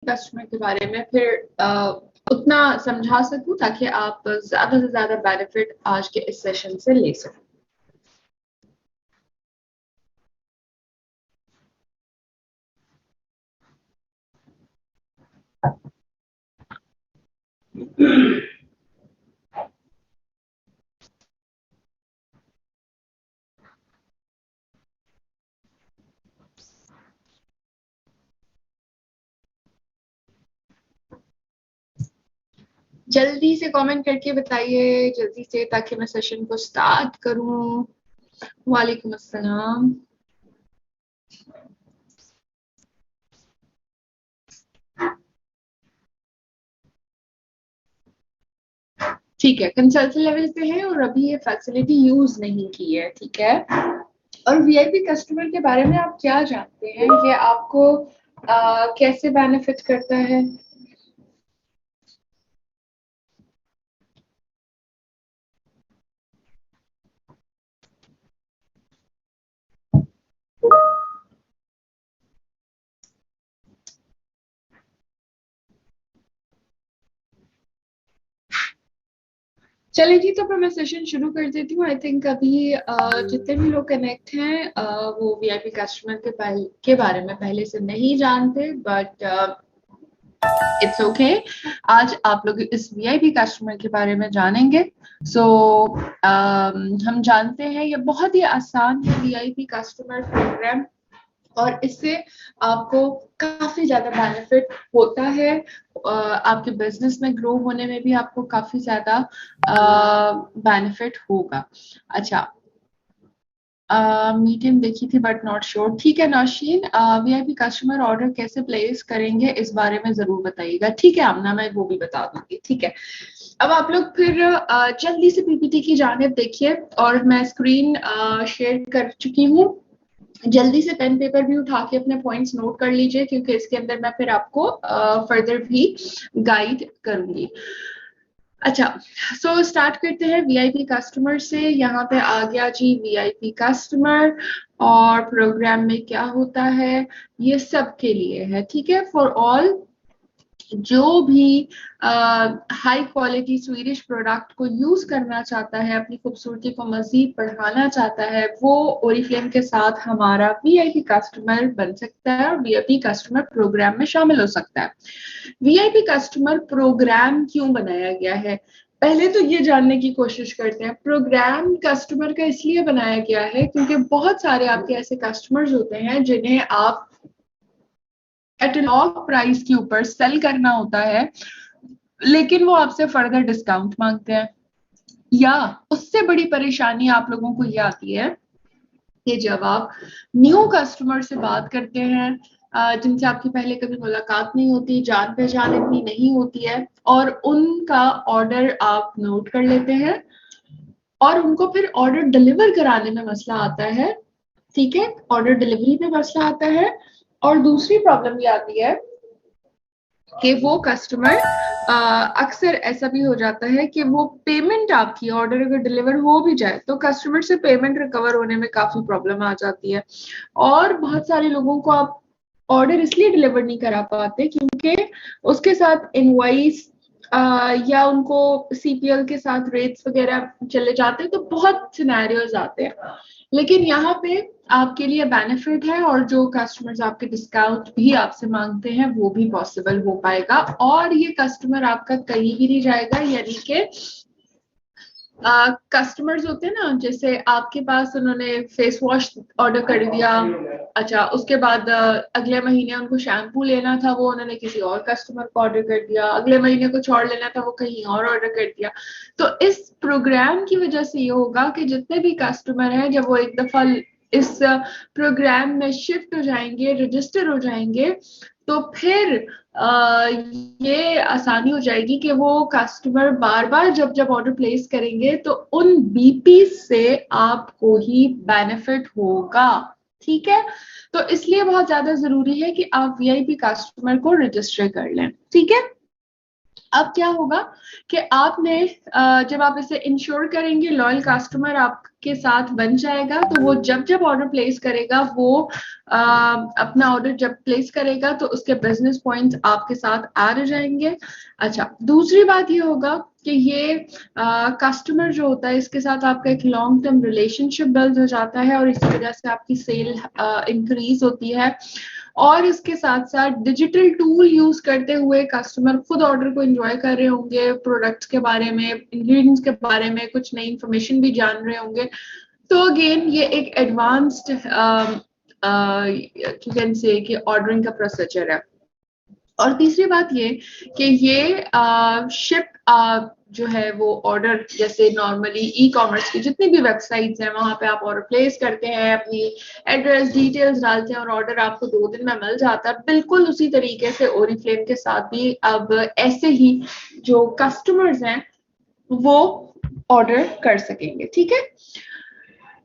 Customer के बारे में फिर उतना समझा सकूं ताकि आप ज्यादा से ज्यादा बेनिफिट आज के इस सेशन से ले सकें। जल्दी से कमेंट करके बताइए, जल्दी से, ताकि मैं सेशन को स्टार्ट करूं। वालेकुम अस्सलाम। ठीक है, कंसल्टेंट लेवल पे है और अभी ये फैसिलिटी यूज नहीं की है, ठीक है। और वीआईपी कस्टमर के बारे में आप क्या जानते हैं, ये आपको कैसे बेनिफिट करता है? चलिए जी, तो फिर मैं सेशन शुरू कर देती हूँ। आई थिंक अभी जितने भी लोग कनेक्ट हैं वो वीआईपी कस्टमर के बारे में पहले से नहीं जानते, बट इट्स ओके। आज आप लोग इस वीआईपी कस्टमर के बारे में जानेंगे। सो हम जानते हैं ये बहुत ही आसान है वीआईपी कस्टमर प्रोग्राम, और इससे आपको काफी ज्यादा बेनिफिट होता है। आपके बिजनेस में ग्रो होने में भी आपको काफी ज्यादा बेनिफिट होगा। अच्छा, मीटिंग देखी थी बट नॉट श्योर। ठीक है नौशीन, वीआईपी कस्टमर ऑर्डर कैसे प्लेस करेंगे इस बारे में जरूर बताइएगा। ठीक है आमना, मैं वो भी बता दूंगी। ठीक है, अब आप लोग फिर जल्दी से पीपीटी की जानिब देखिए, और मैं स्क्रीन शेयर कर चुकी हूँ। जल्दी से पेन पेपर भी उठा के अपने पॉइंट्स नोट कर लीजिए, क्योंकि इसके अंदर मैं फिर आपको फर्दर भी गाइड करूंगी। अच्छा, सो स्टार्ट करते हैं वीआईपी कस्टमर से। यहाँ पे आ गया जी वीआईपी कस्टमर, और प्रोग्राम में क्या होता है ये सब के लिए है, ठीक है। फॉर ऑल, जो भी हाई क्वालिटी स्वीडिश प्रोडक्ट को यूज करना चाहता है, अपनी खूबसूरती को मजीद बढ़ाना चाहता है, वो ओरिफ्लेम के साथ हमारा वीआईपी कस्टमर बन सकता है और वीआईपी कस्टमर प्रोग्राम में शामिल हो सकता है। वीआईपी कस्टमर प्रोग्राम क्यों बनाया गया है, पहले तो ये जानने की कोशिश करते हैं। प्रोग्राम कस्टमर का इसलिए बनाया गया है क्योंकि बहुत सारे आपके ऐसे कस्टमर्स होते हैं जिन्हें आप कैटलॉग प्राइस के ऊपर सेल करना होता है, लेकिन वो आपसे फर्दर डिस्काउंट मांगते हैं। या उससे बड़ी परेशानी आप लोगों को ये आती है कि जब आप न्यू कस्टमर से बात करते हैं, जिनसे आपकी पहले कभी मुलाकात नहीं होती, जान पहचान इतनी नहीं होती है, और उनका ऑर्डर आप नोट कर लेते हैं, और उनको फिर ऑर्डर डिलीवर कराने में मसला आता है। ठीक है, ऑर्डर डिलीवरी में मसला आता है। और दूसरी प्रॉब्लम ये आती है कि वो कस्टमर, अक्सर ऐसा भी हो जाता है कि वो पेमेंट, आपकी ऑर्डर अगर डिलीवर हो भी जाए तो कस्टमर से पेमेंट रिकवर होने में काफी प्रॉब्लम आ जाती है। और बहुत सारे लोगों को आप ऑर्डर इसलिए डिलीवर नहीं करा पाते क्योंकि उसके साथ इनवॉइस या उनको सीपीएल के साथ रेट्स वगैरह चले जाते हैं, तो बहुत सिनेरियोज आते हैं। लेकिन यहाँ पे आपके लिए बेनिफिट है, और जो कस्टमर्स आपके डिस्काउंट भी आपसे मांगते हैं वो भी पॉसिबल हो पाएगा, और ये कस्टमर आपका कहीं भी नहीं जाएगा। यानी कि कस्टमर्स होते हैं ना, जैसे आपके पास उन्होंने फेस वॉश ऑर्डर कर दिया, अच्छा उसके बाद अगले महीने उनको शैम्पू लेना था, वो उन्होंने किसी और कस्टमर को ऑर्डर कर दिया, अगले महीने कुछ और लेना था, वो कहीं और ऑर्डर कर दिया। तो इस प्रोग्राम की वजह से ये होगा कि जितने भी कस्टमर हैं, जब वो एक दफा इस प्रोग्राम में शिफ्ट हो जाएंगे, रजिस्टर हो जाएंगे, तो फिर ये आसानी हो जाएगी कि वो कस्टमर बार बार जब जब ऑर्डर प्लेस करेंगे तो उन बीपी से आपको ही बेनिफिट होगा। ठीक है, तो इसलिए बहुत ज्यादा जरूरी है कि आप वीआईपी कस्टमर को रजिस्टर कर लें। ठीक है, अब क्या होगा कि आपने जब आप इसे इंश्योर करेंगे, लॉयल कस्टमर आपके साथ बन जाएगा, तो वो जब जब ऑर्डर प्लेस करेगा, वो अपना ऑर्डर जब प्लेस करेगा तो उसके बिजनेस पॉइंट्स आपके साथ ऐड हो जाएंगे। अच्छा, दूसरी बात ये होगा कि ये कस्टमर जो होता है, इसके साथ आपका एक लॉन्ग टर्म रिलेशनशिप बिल्ड हो जाता है और इसी वजह से आपकी सेल इंक्रीज होती है। और इसके साथ साथ डिजिटल टूल यूज करते हुए कस्टमर खुद ऑर्डर को एंजॉय कर रहे होंगे, प्रोडक्ट्स के बारे में, इंग्रेडिएंट्स के बारे में कुछ नई इंफॉर्मेशन भी जान रहे होंगे। तो अगेन ये एक एडवांस्ड यू कैन से कि ऑर्डरिंग का प्रोसीजर है। और तीसरी बात ये कि ये शिप जो है वो ऑर्डर, जैसे नॉर्मली ई कॉमर्स की जितनी भी वेबसाइट्स हैं वहां पे आप ऑर्डर प्लेस करते हैं, अपनी एड्रेस डिटेल्स डालते हैं और ऑर्डर आपको 2 दिन में मिल जाता है, बिल्कुल उसी तरीके से ओरिफ्लेम के साथ भी अब ऐसे ही जो कस्टमर्स हैं वो ऑर्डर कर सकेंगे। ठीक है।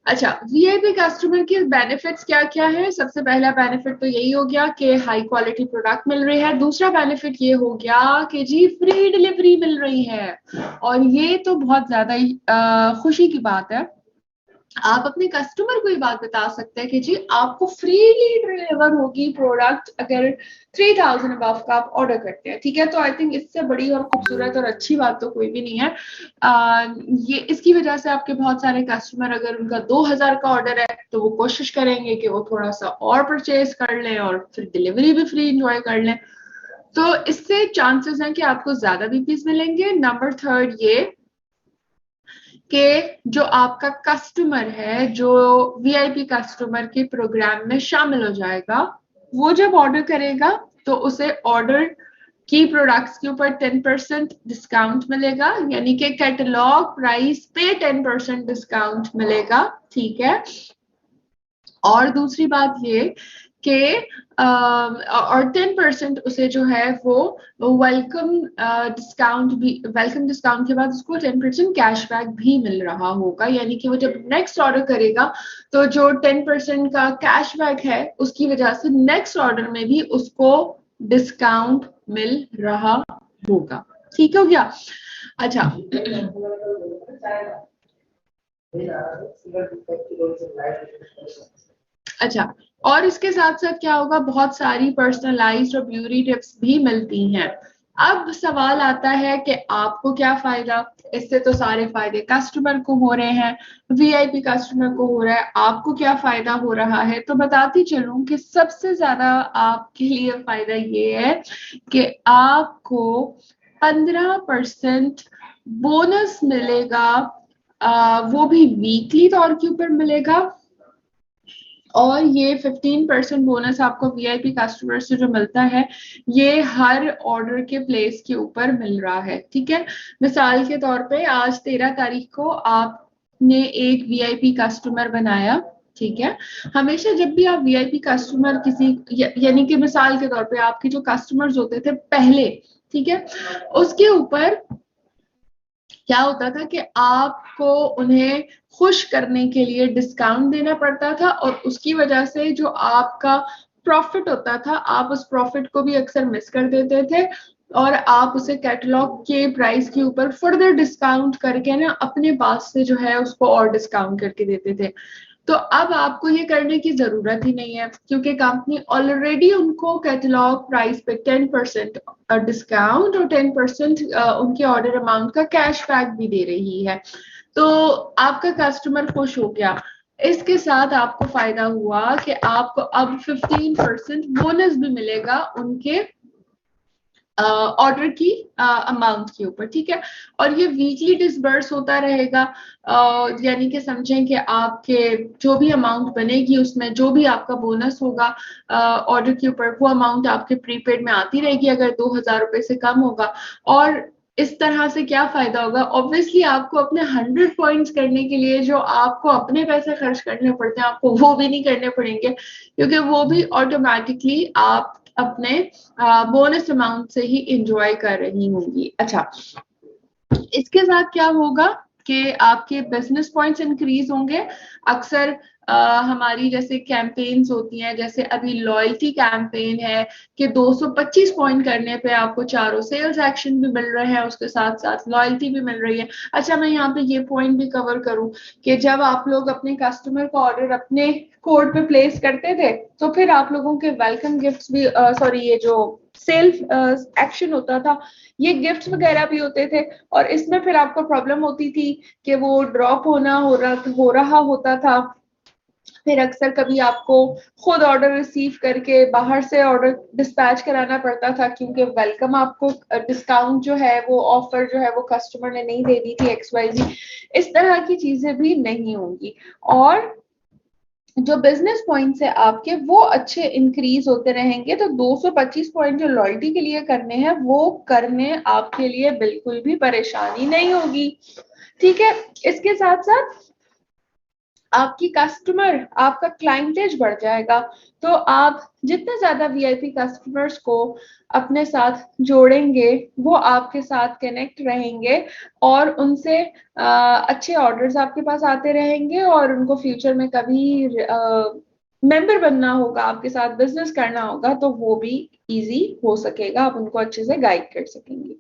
अच्छा, वीआईपी कस्टमर के बेनिफिट्स क्या क्या है? सबसे पहला बेनिफिट तो यही हो गया कि हाई क्वालिटी प्रोडक्ट मिल रही है। दूसरा बेनिफिट ये हो गया कि जी फ्री डिलीवरी मिल रही है, और ये तो बहुत ज्यादा ही खुशी की बात है। आप अपने कस्टमर को ये बात बता सकते हैं कि जी आपको फ्रीली डिलीवर होगी प्रोडक्ट अगर 3000 अबव का आप ऑर्डर करते हैं। ठीक है, तो आई थिंक इससे बड़ी और खूबसूरत और अच्छी बात तो कोई भी नहीं है। ये इसकी वजह से आपके बहुत सारे कस्टमर, अगर उनका 2000 का ऑर्डर है तो वो कोशिश करेंगे कि वो थोड़ा सा और परचेज कर लें और फिर डिलीवरी भी फ्री इंजॉय कर लें। तो इससे चांसेस हैं कि आपको ज्यादा बीपीस मिलेंगे। नंबर थर्ड ये कि जो आपका कस्टमर है, जो वीआईपी कस्टमर के प्रोग्राम में शामिल हो जाएगा, वो जब ऑर्डर करेगा तो उसे ऑर्डर की प्रोडक्ट्स के ऊपर 10% डिस्काउंट मिलेगा, यानी कि कैटलॉग प्राइस पे 10% डिस्काउंट मिलेगा। ठीक है। और दूसरी बात ये कि और 10% उसे जो है वो वेलकम डिस्काउंट के बाद उसको 10% कैशबैक भी मिल रहा होगा, यानी कि वो जब नेक्स्ट ऑर्डर करेगा तो जो 10% का कैशबैक है उसकी वजह से नेक्स्ट ऑर्डर में भी उसको डिस्काउंट मिल रहा होगा। ठीक हो गया। अच्छा, अच्छा, और इसके साथ साथ क्या होगा, बहुत सारी पर्सनलाइज्ड और ब्यूटी टिप्स भी मिलती हैं। अब सवाल आता है कि आपको क्या फायदा? इससे तो सारे फायदे कस्टमर को हो रहे हैं, वीआईपी कस्टमर को हो रहा है, आपको क्या फायदा हो रहा है? तो बताती चलूं कि सबसे ज्यादा आपके लिए फायदा ये है कि आपको 15% बोनस मिलेगा, वो भी वीकली तौर के ऊपर मिलेगा। और ये 15% बोनस आपको वीआईपी कस्टमर से जो मिलता है, ये हर ऑर्डर के प्लेस के ऊपर मिल रहा है। ठीक है, मिसाल के तौर पे आज 13 तारीख को आपने एक वीआईपी कस्टमर बनाया। ठीक है, हमेशा जब भी आप वीआईपी कस्टमर किसी यानी कि मिसाल के तौर पे आपके जो कस्टमर्स होते थे पहले, ठीक है, उसके ऊपर क्या होता था कि आपको उन्हें खुश करने के लिए डिस्काउंट देना पड़ता था, और उसकी वजह से जो आपका प्रॉफिट होता था, आप उस प्रॉफिट को भी अक्सर मिस कर देते थे और आप उसे कैटलॉग के प्राइस के ऊपर फर्दर डिस्काउंट करके ना अपने पास से जो है उसको और डिस्काउंट करके देते थे। तो अब आपको ये करने की जरूरत ही नहीं है, क्योंकि कंपनी ऑलरेडी उनको कैटलॉग प्राइस पे 10% डिस्काउंट और 10% उनके ऑर्डर अमाउंट का कैशबैक भी दे रही है। तो आपका कस्टमर खुश हो गया। इसके साथ आपको फायदा हुआ कि आपको अब 15% बोनस भी मिलेगा उनके ऑर्डर की अमाउंट के ऊपर। ठीक है, और ये वीकली डिसबर्स होता रहेगा, यानी कि समझें कि आपके जो भी अमाउंट बनेगी उसमें जो भी आपका बोनस होगा ऑर्डर के ऊपर, वो अमाउंट आपके प्रीपेड में आती रहेगी अगर 2000 रुपए से कम होगा। और इस तरह से क्या फायदा होगा? ऑब्वियसली आपको अपने 100 पॉइंट्स करने के लिए जो आपको अपने पैसे खर्च करने पड़ते हैं, आपको वो भी नहीं करने पड़ेंगे, क्योंकि वो भी ऑटोमेटिकली आप अपने बोनस अमाउंट से ही इंजॉय कर रही होंगी। अच्छा, इसके साथ क्या होगा कि आपके बिजनेस पॉइंट्स इंक्रीज होंगे। अक्सर हमारी जैसे कैंपेन्स होती हैं, जैसे अभी लॉयल्टी कैंपेन है कि 225 पॉइंट करने पे आपको चारों सेल्स एक्शन भी मिल रहे हैं, उसके साथ साथ लॉयल्टी भी मिल रही है। अच्छा, मैं यहाँ पे ये पॉइंट भी कवर करूं कि जब आप लोग अपने कस्टमर का ऑर्डर अपने कोड पे प्लेस करते थे तो फिर आप लोगों के वेलकम गिफ्ट्स भी सॉरी ये जो सेल्फ एक्शन होता था, ये गिफ्ट्स वगैरह भी होते थे। और इसमें फिर आपको प्रॉब्लम होती थी कि वो ड्रॉप हो रहा होता था। फिर अक्सर कभी आपको खुद ऑर्डर रिसीव करके बाहर से ऑर्डर डिस्पैच कराना पड़ता था, क्योंकि वेलकम आपको डिस्काउंट जो है वो ऑफर जो है वो कस्टमर ने नहीं दे दी थी XYZ। इस तरह की चीजें भी नहीं होंगी और जो बिजनेस पॉइंट्स है आपके वो अच्छे इंक्रीज होते रहेंगे। तो 225 पॉइंट जो लॉयल्टी के लिए करने हैं वो करने आपके लिए बिल्कुल भी परेशानी नहीं होगी। ठीक है, इसके साथ साथ आपकी कस्टमर आपका क्लाइंटेज बढ़ जाएगा। तो आप जितने ज्यादा VIP कस्टमर्स को अपने साथ जोड़ेंगे वो आपके साथ कनेक्ट रहेंगे और उनसे अच्छे ऑर्डर्स आपके पास आते रहेंगे और उनको फ्यूचर में कभी मेंबर बनना होगा, आपके साथ बिजनेस करना होगा तो वो भी इजी हो सकेगा, आप उनको अच्छे से गाइड कर सकेंगे।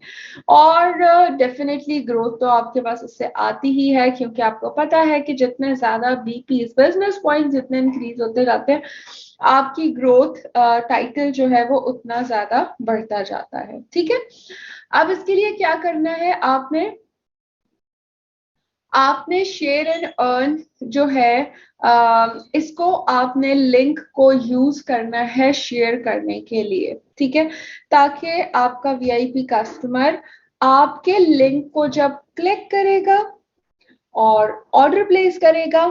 और डेफिनेटली ग्रोथ तो आपके पास इससे आती ही है, क्योंकि आपको पता है कि जितने ज्यादा BPs बिजनेस पॉइंट जितने इंक्रीज होते जाते हैं आपकी ग्रोथ टाइटल जो है वो उतना ज्यादा बढ़ता जाता है। ठीक है, अब इसके लिए क्या करना है, आपने शेयर एंड अर्न जो है इसको आपने लिंक को यूज करना है शेयर करने के लिए। ठीक है, ताकि आपका VIP कस्टमर आपके लिंक को जब क्लिक करेगा और ऑर्डर प्लेस करेगा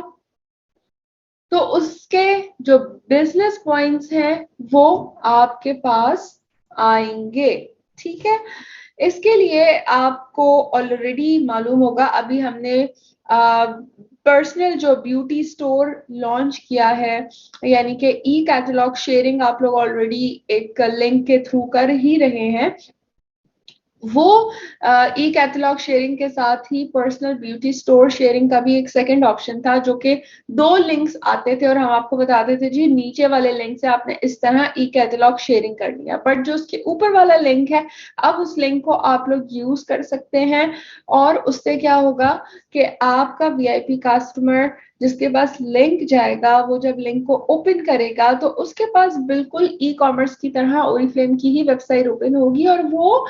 तो उसके जो बिजनेस पॉइंट्स हैं वो आपके पास आएंगे। ठीक है, इसके लिए आपको ऑलरेडी मालूम होगा, अभी हमने पर्सनल जो ब्यूटी स्टोर लॉन्च किया है, यानी कि कैटलॉग शेयरिंग आप लोग ऑलरेडी एक लिंक के थ्रू कर ही रहे हैं। वो कैटलॉग शेयरिंग के साथ ही पर्सनल ब्यूटी स्टोर शेयरिंग का भी एक सेकंड ऑप्शन था, जो कि 2 लिंक्स आते थे और हम आपको बताते थे जी नीचे वाले लिंक से आपने इस तरह कैटलॉग शेयरिंग कर लिया। बट जो उसके ऊपर वाला लिंक है, अब उस लिंक को आप लोग यूज कर सकते हैं और उससे क्या होगा कि आपका VIP कस्टमर जिसके पास लिंक जाएगा वो जब लिंक को ओपन करेगा तो उसके पास बिल्कुल कॉमर्स की तरह ओरिफ्लेम की ही वेबसाइट ओपन होगी और वो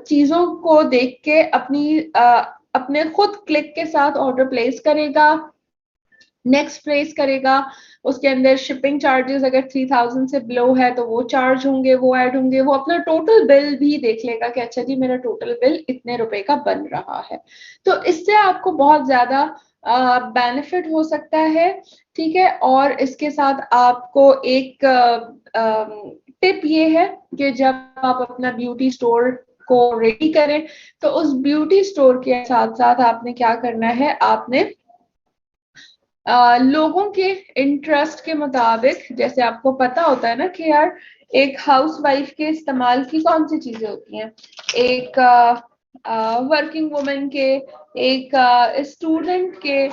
चीजों को देख के अपने खुद क्लिक के साथ ऑर्डर प्लेस करेगा, नेक्स्ट प्लेस करेगा। उसके अंदर शिपिंग चार्जेस अगर 3000 से बिलो है तो वो चार्ज होंगे, वो ऐड होंगे। वो अपना टोटल बिल भी देख लेगा कि अच्छा जी मेरा टोटल बिल इतने रुपए का बन रहा है। तो इससे आपको बहुत ज्यादा बेनिफिट हो सकता है। ठीक है, और इसके साथ आपको एक टिप ये है कि जब आप अपना ब्यूटी स्टोर को रेडी करें तो उस ब्यूटी स्टोर के साथ साथ आपने क्या करना है, आपने लोगों के इंटरेस्ट के मुताबिक, जैसे आपको पता होता है ना कि यार एक हाउसवाइफ के इस्तेमाल की कौन सी चीजें होती हैं, एक वर्किंग वुमेन के, एक स्टूडेंट के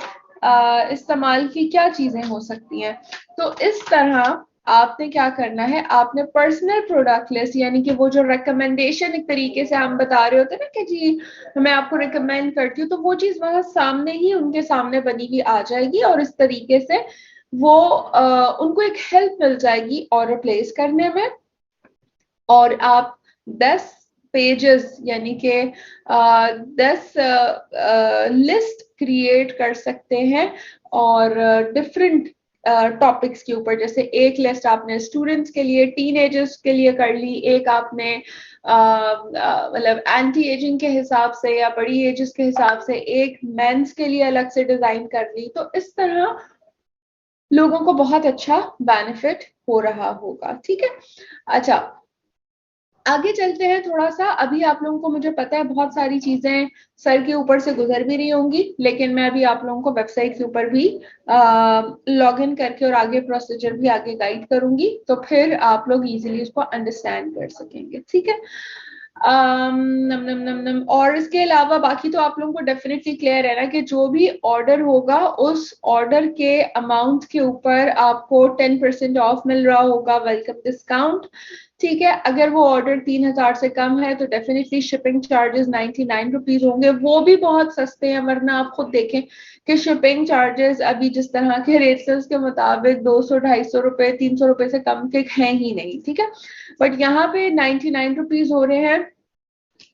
इस्तेमाल की क्या चीजें हो सकती हैं। तो इस तरह आपने क्या करना है, आपने पर्सनल प्रोडक्ट लिस्ट, यानी कि वो जो रिकमेंडेशन एक तरीके से हम बता रहे होते हैं ना कि जी मैं आपको रिकमेंड करती हूँ, तो वो चीज वहां सामने ही उनके सामने बनी हुई आ जाएगी और इस तरीके से वो उनको एक हेल्प मिल जाएगी ऑर्डर प्लेस करने में। और आप 10 पेजेस यानी कि 10 लिस्ट क्रिएट कर सकते हैं और डिफरेंट टॉपिक्स के ऊपर। जैसे एक लिस्ट आपने स्टूडेंट्स के लिए, टीनेजर्स के लिए कर ली, एक आपने मतलब एंटी एजिंग के हिसाब से या बड़ी एजेस के हिसाब से, एक मेंस के लिए अलग से डिजाइन कर ली। तो इस तरह लोगों को बहुत अच्छा बेनिफिट हो रहा होगा। ठीक है, अच्छा आगे चलते हैं थोड़ा सा। अभी आप लोगों को मुझे पता है बहुत सारी चीजें सर के ऊपर से गुजर भी रही होंगी, लेकिन मैं अभी आप लोगों को वेबसाइट के ऊपर भी लॉग इन करके और आगे प्रोसीजर भी आगे गाइड करूंगी, तो फिर आप लोग इजीली उसको अंडरस्टैंड कर सकेंगे। ठीक है, नम नम नम नम। और इसके अलावा बाकी तो आप लोगों को डेफिनेटली क्लियर है ना कि जो भी ऑर्डर होगा उस ऑर्डर के अमाउंट के ऊपर आपको 10% ऑफ मिल रहा होगा, वेलकम डिस्काउंट। ठीक है, अगर वो ऑर्डर 3,000 से कम है तो डेफिनेटली शिपिंग चार्जेस 99 रुपीज होंगे, वो भी बहुत सस्ते हैं। वरना आप खुद देखें कि शिपिंग चार्जेस अभी जिस तरह के रेट्स के मुताबिक 200 250 रुपए 300 रुपए से कम के हैं ही नहीं। ठीक है, बट यहाँ पे 99 रुपीज हो रहे हैं।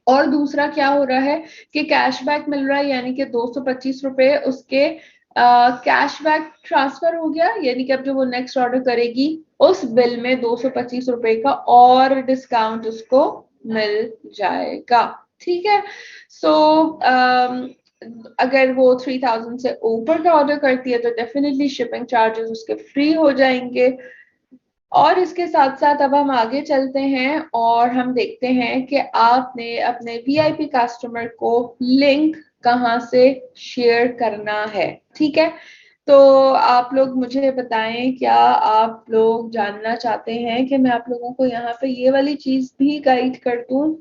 और दूसरा क्या हो रहा है कि कैशबैक मिल रहा है, यानी कि 225 रुपए उसके कैशबैक ट्रांसफर हो गया, यानी कि अब जो वो नेक्स्ट ऑर्डर करेगी उस बिल में 225 रुपए का और डिस्काउंट उसको मिल जाएगा। ठीक है, सो अगर वो 3000 से ऊपर का ऑर्डर करती है तो डेफिनेटली शिपिंग चार्जेस उसके फ्री हो जाएंगे। और इसके साथ साथ अब हम आगे चलते हैं और हम देखते हैं कि आपने अपने वीआईपी कस्टमर को लिंक कहाँ से शेयर करना है। ठीक है, तो आप लोग मुझे बताएं, क्या आप लोग जानना चाहते हैं कि मैं आप लोगों को यहाँ पे ये वाली चीज भी गाइड कर दूं?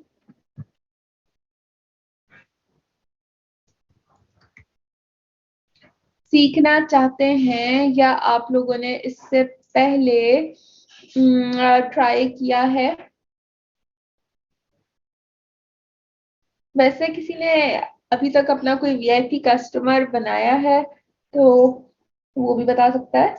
सीखना चाहते हैं या आप लोगों ने इससे पहले ट्राई किया है? वैसे किसी ने अभी तक अपना कोई वीआईपी कस्टमर बनाया है तो वो भी बता सकता है।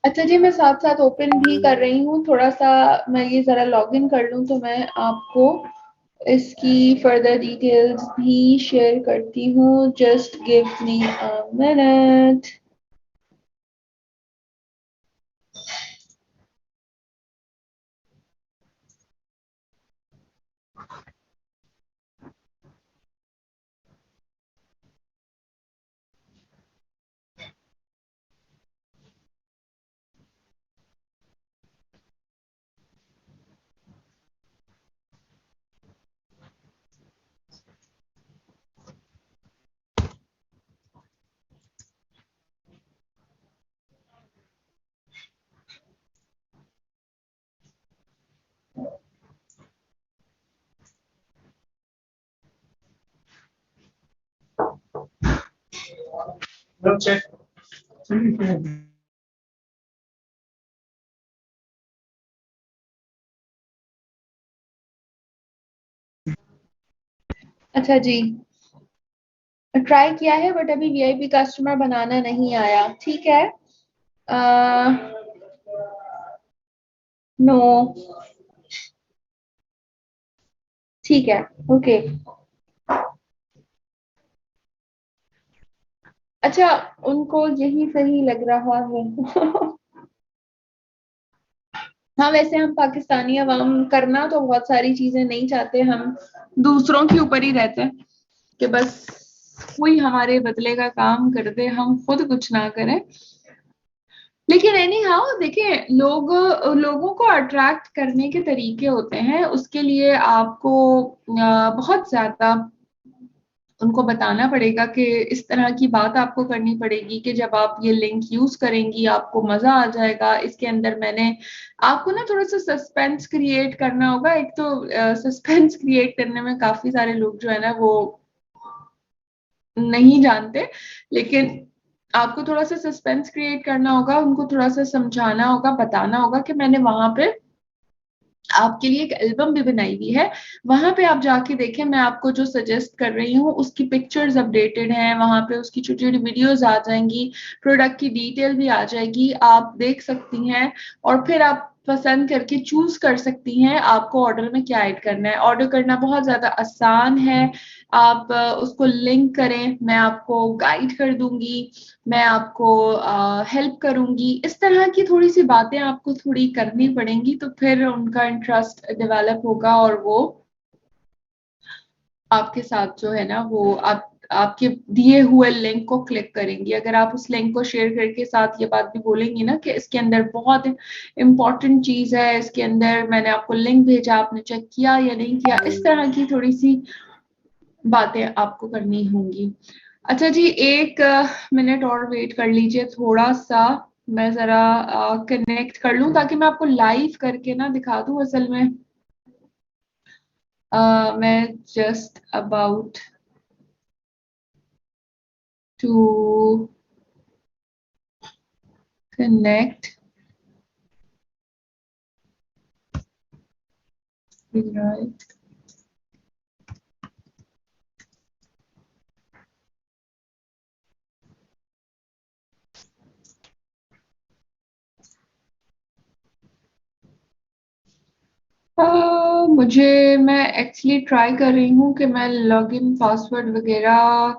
अच्छा जी, मैं साथ साथ ओपन भी कर रही हूँ थोड़ा सा। मैं ये जरा लॉग इन कर लूँ तो मैं आपको इसकी फर्दर डिटेल्स भी शेयर करती हूँ। Just give me a minute. अच्छा जी, ट्राई किया है बट अभी वीआईपी कस्टमर बनाना नहीं आया। ठीक है, नो, ठीक है, ओके। अच्छा, उनको यही सही लग रहा है। हाँ, वैसे हम पाकिस्तानी अवाम करना तो बहुत सारी चीजें नहीं चाहते, हम दूसरों के ऊपर ही रहते हैं कि बस कोई हमारे बदले का काम कर दे, हम खुद कुछ ना करें। लेकिन एनी हाउ देखिए, लोगों को अट्रैक्ट करने के तरीके होते हैं, उसके लिए आपको बहुत ज्यादा उनको बताना पड़ेगा कि इस तरह की बात आपको करनी पड़ेगी कि जब आप ये लिंक यूज करेंगी आपको मजा आ जाएगा। इसके अंदर मैंने आपको ना थोड़ा सा सस्पेंस क्रिएट करना होगा। एक तो सस्पेंस क्रिएट करने में काफी सारे लोग जो है ना वो नहीं जानते, लेकिन आपको थोड़ा सा सस्पेंस क्रिएट करना होगा, उनको थोड़ा सा समझाना होगा, बताना होगा कि मैंने वहां पे आपके लिए एक एल्बम भी बनाई हुई है, वहां पे आप जाके देखें। मैं आपको जो सजेस्ट कर रही हूँ उसकी पिक्चर्स अपडेटेड हैं, वहां पे उसकी छोटी छोटी वीडियोस आ जाएंगी, प्रोडक्ट की डिटेल भी आ जाएगी, आप देख सकती हैं। और फिर आप पसंद करके चूज कर सकती हैं आपको ऑर्डर में क्या ऐड करना है। ऑर्डर करना बहुत ज्यादा आसान है। आप उसको लिंक करें, मैं आपको गाइड कर दूंगी, मैं आपको हेल्प करूंगी। इस तरह की थोड़ी सी बातें आपको थोड़ी करनी पड़ेंगी तो फिर उनका इंटरेस्ट डेवलप होगा और वो आपके साथ जो है ना वो आप आपके दिए हुए लिंक को क्लिक करेंगी। अगर आप उस लिंक को शेयर करके साथ ये बात भी बोलेंगी ना कि इसके अंदर बहुत इंपॉर्टेंट चीज है, इसके अंदर मैंने आपको लिंक भेजा, आपने चेक किया या नहीं किया, इस तरह की थोड़ी सी बातें आपको करनी होंगी। अच्छा जी, एक मिनट और वेट कर लीजिए थोड़ा सा, मैं जरा कनेक्ट कर लूं ताकि मैं आपको लाइव करके ना दिखा दूं। असल में मैं just about to connect, right? मैं एक्चुअली ट्राई कर रही हूँ कि मैं लॉगिन पासवर्ड वगैरह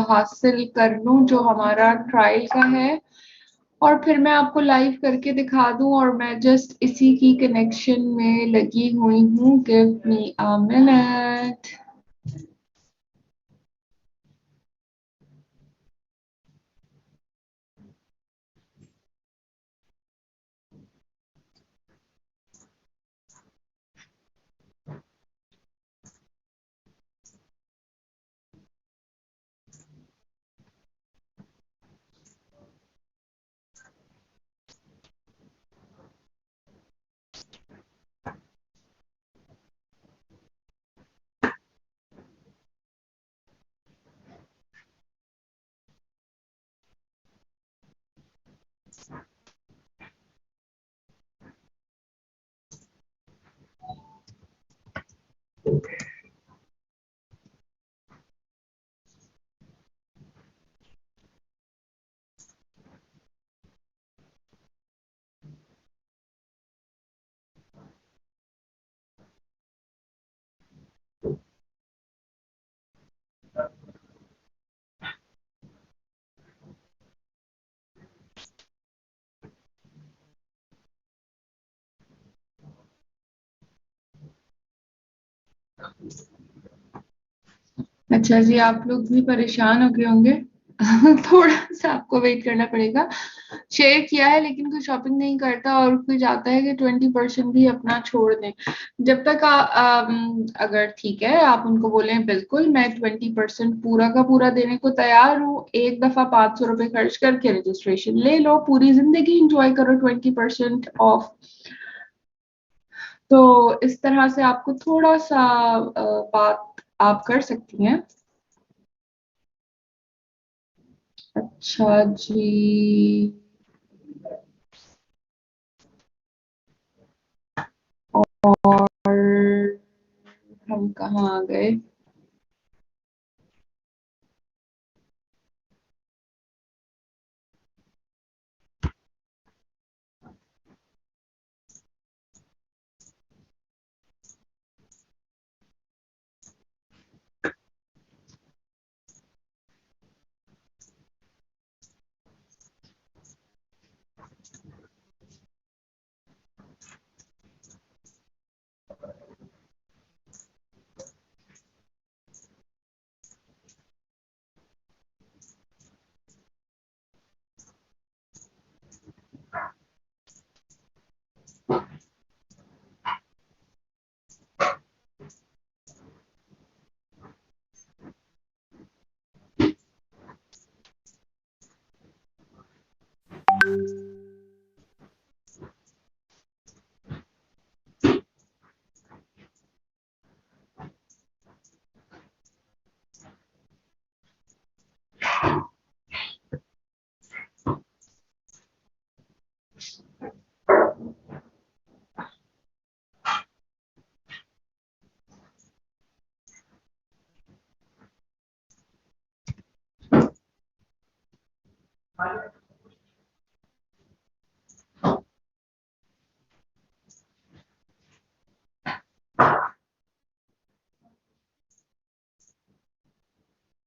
हासिल कर लूँ जो हमारा ट्रायल का है, और फिर मैं आपको लाइव करके दिखा दूं। और मैं जस्ट इसी की कनेक्शन में लगी हुई हूँ। Give me a minute. अच्छा जी, आप लोग भी परेशान हो गए होंगे। थोड़ा सा आपको वेट करना पड़ेगा। शेयर किया है लेकिन कोई शॉपिंग नहीं करता और कोई चाहता है कि 20% भी अपना छोड़ दें। जब तक अगर ठीक है आप उनको बोलें बिल्कुल मैं 20% पूरा का पूरा देने को तैयार हूँ, एक दफा 500 रुपये खर्च करके रजिस्ट्रेशन ले लो, पूरी जिंदगी इंजॉय करो 20% ऑफ। तो इस तरह से आपको थोड़ा सा बात आप कर सकती हैं। अच्छा जी, और हम कहाँ आ गए?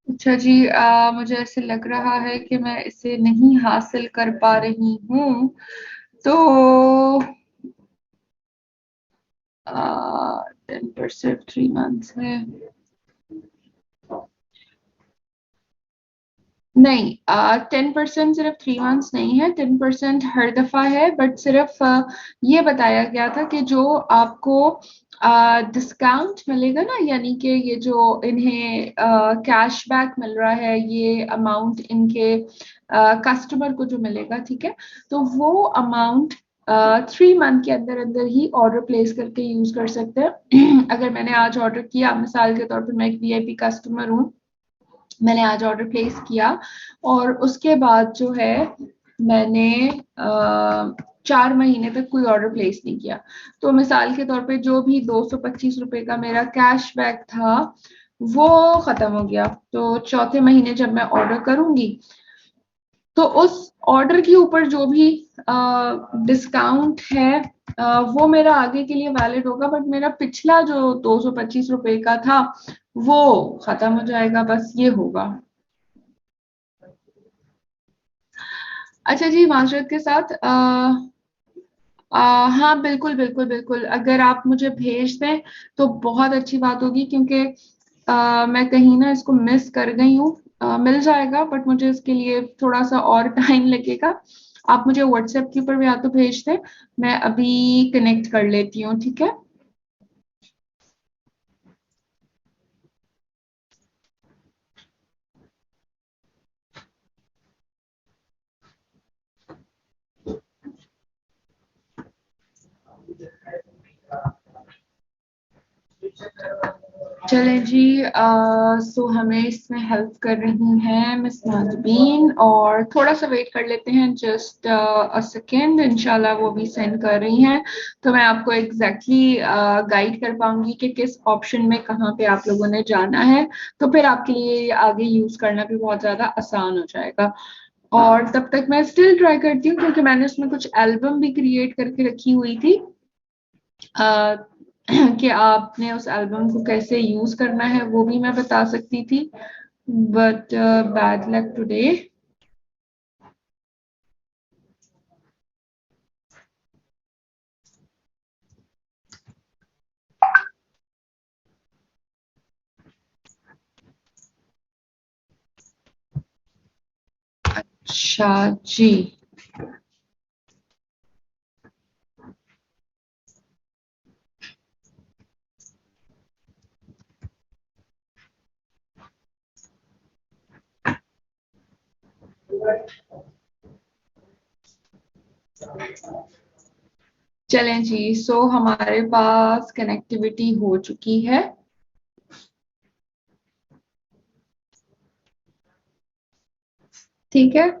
अच्छा जी, मुझे ऐसे लग रहा है कि मैं इसे नहीं हासिल कर पा रही हूँ। तो 10% 3 मंथ्स है। नहीं, 10% सिर्फ 3 मंथ्स नहीं है, 10% हर दफा है, बट सिर्फ ये बताया गया था कि जो आपको डिस्काउंट मिलेगा ना, यानी कि ये जो इन्हें कैशबैक मिल रहा है, ये अमाउंट इनके कस्टमर को जो मिलेगा, ठीक है, तो वो अमाउंट 3 मंथ के अंदर अंदर ही ऑर्डर प्लेस करके यूज कर सकते हैं। अगर मैंने आज ऑर्डर किया, मिसाल के तौर पर मैं एक वीआईपी कस्टमर हूँ, मैंने आज ऑर्डर प्लेस किया और उसके बाद जो है मैंने 4 महीने तक कोई ऑर्डर प्लेस नहीं किया, तो मिसाल के तौर पे जो भी 225 रुपए का मेरा कैशबैक था वो खत्म हो गया। तो चौथे महीने जब मैं ऑर्डर करूंगी तो उस ऑर्डर के ऊपर जो भी डिस्काउंट है वो मेरा आगे के लिए वैलिड होगा, बट मेरा पिछला जो 225 रुपए का था वो खत्म हो जाएगा, बस ये होगा। अच्छा जी, माजरत के साथ हाँ बिल्कुल बिल्कुल बिल्कुल, अगर आप मुझे भेज दें तो बहुत अच्छी बात होगी, क्योंकि मैं कहीं ना इसको मिस कर गई हूँ। मिल जाएगा, बट मुझे इसके लिए थोड़ा सा और टाइम लगेगा। आप मुझे व्हाट्सएप के ऊपर भी या तो भेज दें, मैं अभी कनेक्ट कर लेती हूँ, ठीक है। चलें जी, सो हमें इसमें हेल्प कर रही हैं मिस नाजबीन, और थोड़ा सा वेट कर लेते हैं, जस्ट अ सेकेंड, इंशाल्लाह वो भी सेंड कर रही हैं, तो मैं आपको एग्जैक्टली गाइड कर पाऊंगी कि किस ऑप्शन में कहाँ पे आप लोगों ने जाना है, तो फिर आपके लिए आगे यूज करना भी बहुत ज्यादा आसान हो जाएगा। और तब तक मैं स्टिल ट्राई करती हूँ, क्योंकि मैंने उसमें कुछ एल्बम भी क्रिएट करके रखी हुई थी कि आपने उस एल्बम को कैसे यूज करना है वो भी मैं बता सकती थी, बट बैड लक टुडे। अच्छा जी। चलें जी, सो हमारे पास कनेक्टिविटी हो चुकी है, ठीक है।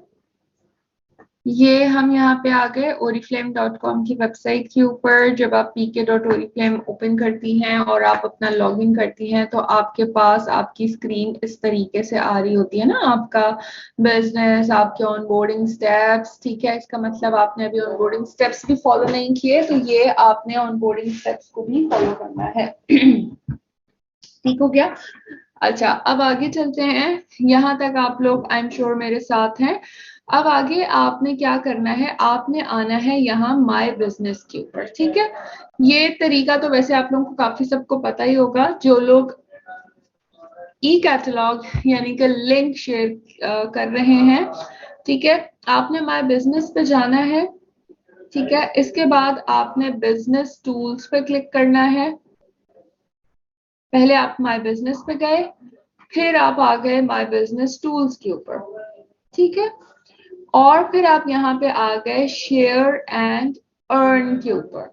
ये हम यहाँ पे आ गए oriflame.com की वेबसाइट के ऊपर। जब आप pk.oriflame ओपन करती हैं और आप अपना लॉगिन करती हैं तो आपके पास आपकी स्क्रीन इस तरीके से आ रही होती है ना, आपका बिजनेस, आपके ऑनबोर्डिंग स्टेप्स, ठीक है। इसका मतलब आपने अभी ऑनबोर्डिंग स्टेप्स भी फॉलो नहीं किए, तो ये आपने ऑनबोर्डिंग स्टेप्स को भी फॉलो करना है। ठीक हो गया। अच्छा, अब आगे चलते हैं। यहाँ तक आप लोग आई एम श्योर मेरे साथ हैं। अब आगे आपने क्या करना है, आपने आना है यहाँ माय बिजनेस के ऊपर, ठीक है। ये तरीका तो वैसे आप लोगों को काफी सबको पता ही होगा, जो लोग ई कैटलॉग यानी कि लिंक शेयर कर रहे हैं, ठीक है। आपने माय बिजनेस पे जाना है, ठीक है। इसके बाद आपने बिजनेस टूल्स पे क्लिक करना है। पहले आप माय बिजनेस पे गए, फिर आप आ गए माय बिजनेस टूल्स के ऊपर, ठीक है। और फिर आप यहाँ पे आ गए शेयर एंड अर्न के ऊपर,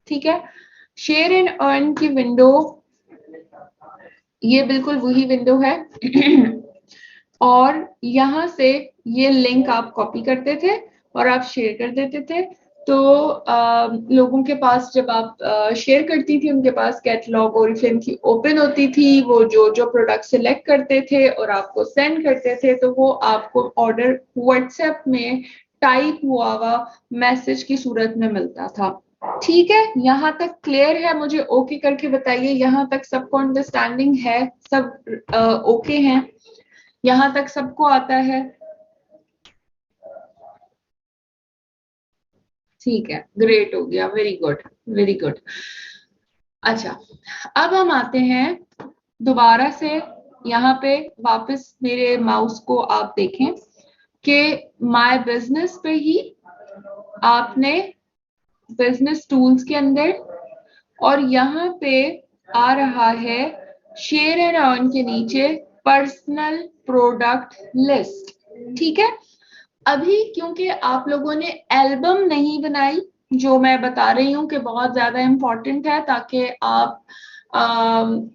ठीक है। शेयर एंड अर्न की विंडो, ये बिल्कुल वही विंडो है। और यहाँ से ये लिंक आप कॉपी करते थे और आप शेयर कर देते थे, तो लोगों के पास जब आप शेयर करती थी उनके पास कैटलॉग ओरिफ्लेम की ओपन होती थी, वो जो जो प्रोडक्ट सिलेक्ट करते थे और आपको सेंड करते थे, तो वो आपको ऑर्डर व्हाट्सएप में टाइप हुआ हुआ मैसेज की सूरत में मिलता था, ठीक है। यहाँ तक क्लियर है? मुझे ओके करके बताइए, यहाँ तक सबको अंडरस्टैंडिंग है, सब ओके हैं, यहाँ तक सबको आता है? ठीक है, ग्रेट हो गया, वेरी गुड, वेरी गुड। अच्छा, अब हम आते हैं दोबारा से यहाँ पे वापस मेरे माउस को आप देखें कि माय बिजनेस पे ही आपने बिजनेस टूल्स के अंदर, और यहाँ पे आ रहा है शेयर एंड अर्न के नीचे पर्सनल प्रोडक्ट लिस्ट। ठीक है, अभी क्योंकि आप लोगों ने एल्बम नहीं बनाई, जो मैं बता रही हूँ कि बहुत ज्यादा इंपॉर्टेंट है,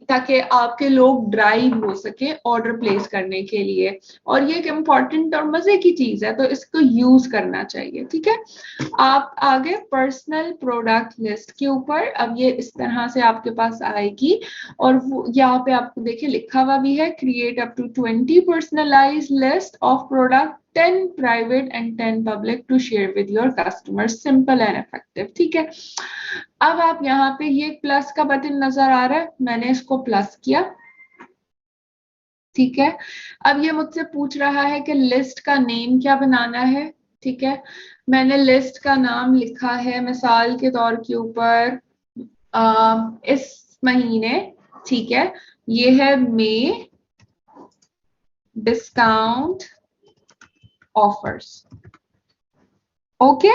ताकि आपके लोग ड्राइव हो सके ऑर्डर प्लेस करने के लिए, और ये एक इम्पॉर्टेंट और मजे की चीज है, तो इसको यूज करना चाहिए। ठीक है, आप आगे पर्सनल प्रोडक्ट लिस्ट के ऊपर, अब ये इस तरह से आपके पास आएगी, और वो यहाँ पे आपको देखिए लिखा हुआ भी है, create up to 20 personalize list of product, 10 private and 10 public to share with your customers, simple and effective. ठीक है, अब आप यहाँ पे ये प्लस का बटन नजर आ रहा है, मैंने इसको प्लस किया। ठीक है, अब ये मुझसे पूछ रहा है कि लिस्ट का नेम क्या बनाना है। ठीक है, मैंने लिस्ट का नाम लिखा है मिसाल के तौर के ऊपर इस महीने, ठीक है, ये है मई डिस्काउंट ऑफर्स। ओके,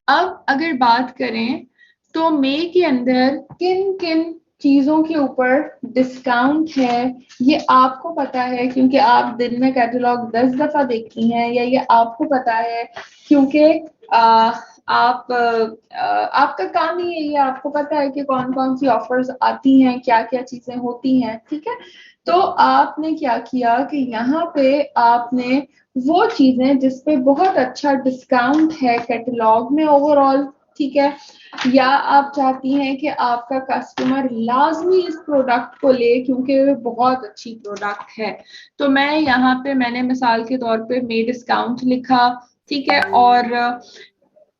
अब अगर बात करें तो मई के अंदर किन किन चीजों के ऊपर डिस्काउंट है, ये आपको पता है क्योंकि आप दिन में कैटलॉग 10 दफा देखती हैं, या ये आपको पता है क्योंकि आपका काम ही है, ये आपको पता है कि कौन कौन सी ऑफर्स आती हैं, क्या क्या चीजें होती हैं। ठीक है, तो आपने क्या किया कि यहाँ पे आपने वो चीजें जिसपे बहुत अच्छा डिस्काउंट है कैटलॉग में ओवरऑल, ठीक है, या आप चाहती हैं कि आपका कस्टमर लाजमी इस प्रोडक्ट को ले क्योंकि वो बहुत अच्छी प्रोडक्ट है, तो मैं यहाँ पे मैंने मिसाल के तौर पे मे डिस्काउंट लिखा। ठीक है, और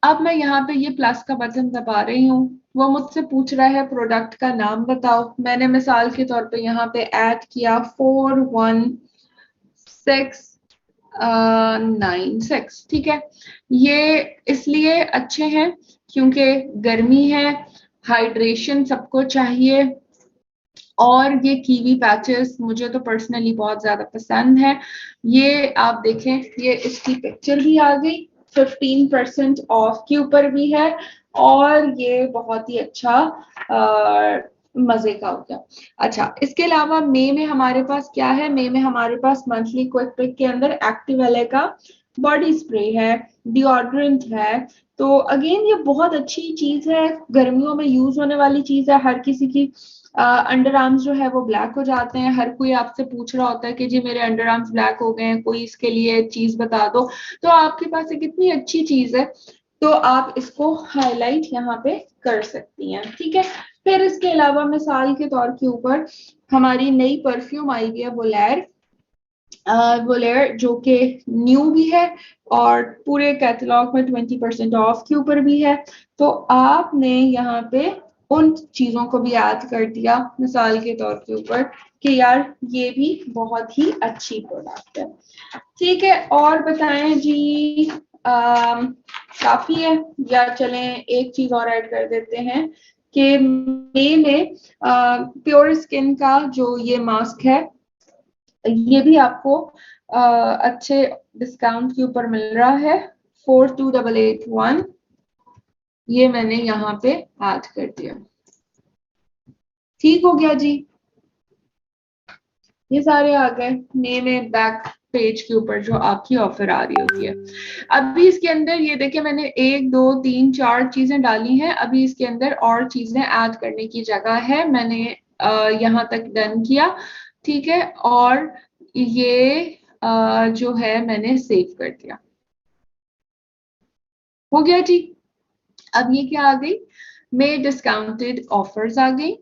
अब मैं यहाँ पे ये प्लस का बटन दबा रही हूँ, वो मुझसे पूछ रहा है प्रोडक्ट का नाम बताओ, मैंने मिसाल के तौर पे यहाँ पे ऐड किया 419696। ठीक है, ये इसलिए अच्छे हैं क्योंकि गर्मी है, हाइड्रेशन सबको चाहिए, और ये कीवी पैचेस मुझे तो पर्सनली बहुत ज्यादा पसंद है। ये आप देखें, ये इसकी पिक्चर भी आ गई, 15% ऑफ के ऊपर भी है, और ये बहुत ही अच्छा मजे का हो गया। अच्छा, इसके अलावा मई में हमारे पास क्या है, मई में हमारे पास मंथली क्विक पिक के अंदर एक्टिव एले का बॉडी स्प्रे है, डिओड्रेंट है, तो अगेन ये बहुत अच्छी चीज है, गर्मियों में यूज होने वाली चीज है। हर किसी की अंडर आर्म्स जो है वो ब्लैक हो जाते हैं, हर कोई आपसे पूछ रहा होता है कि जी मेरे अंडर आर्म्स ब्लैक हो गए हैं, कोई इसके लिए चीज बता दो, तो आपके पास एक इतनी अच्छी चीज है, तो आप इसको हाईलाइट यहाँ पे कर सकती हैं। ठीक है, फिर इसके अलावा मिसाल के तौर के ऊपर हमारी नई परफ्यूम आई हुई है वोलेर, जो कि न्यू भी है और पूरे कैटलॉग में 20% ऑफ के ऊपर भी है, तो आपने यहाँ पे उन चीजों को भी ऐड कर दिया मिसाल के तौर के ऊपर कि यार ये भी बहुत ही अच्छी प्रोडक्ट है। ठीक है, और बताएं जी, काफी है या चलें एक चीज और ऐड कर देते हैं कि मई में प्योर स्किन का जो ये मास्क है, ये भी आपको अच्छे डिस्काउंट के ऊपर मिल रहा है, 42881, ये मैंने यहाँ पे ऐड कर दिया। ठीक हो गया जी, ये सारे आ गए मई में बैक पेज के ऊपर जो आपकी ऑफर आ रही होती है। अभी इसके अंदर ये देखिए मैंने 1 2 3 4 चीजें डाली हैं, अभी इसके अंदर और चीजें ऐड करने की जगह है, मैंने यहाँ तक डन किया। ठीक है, और ये जो है मैंने सेव कर दिया, हो गया जी। अब ये क्या आ गई, मे डिस्काउंटेड ऑफर्स आ गई,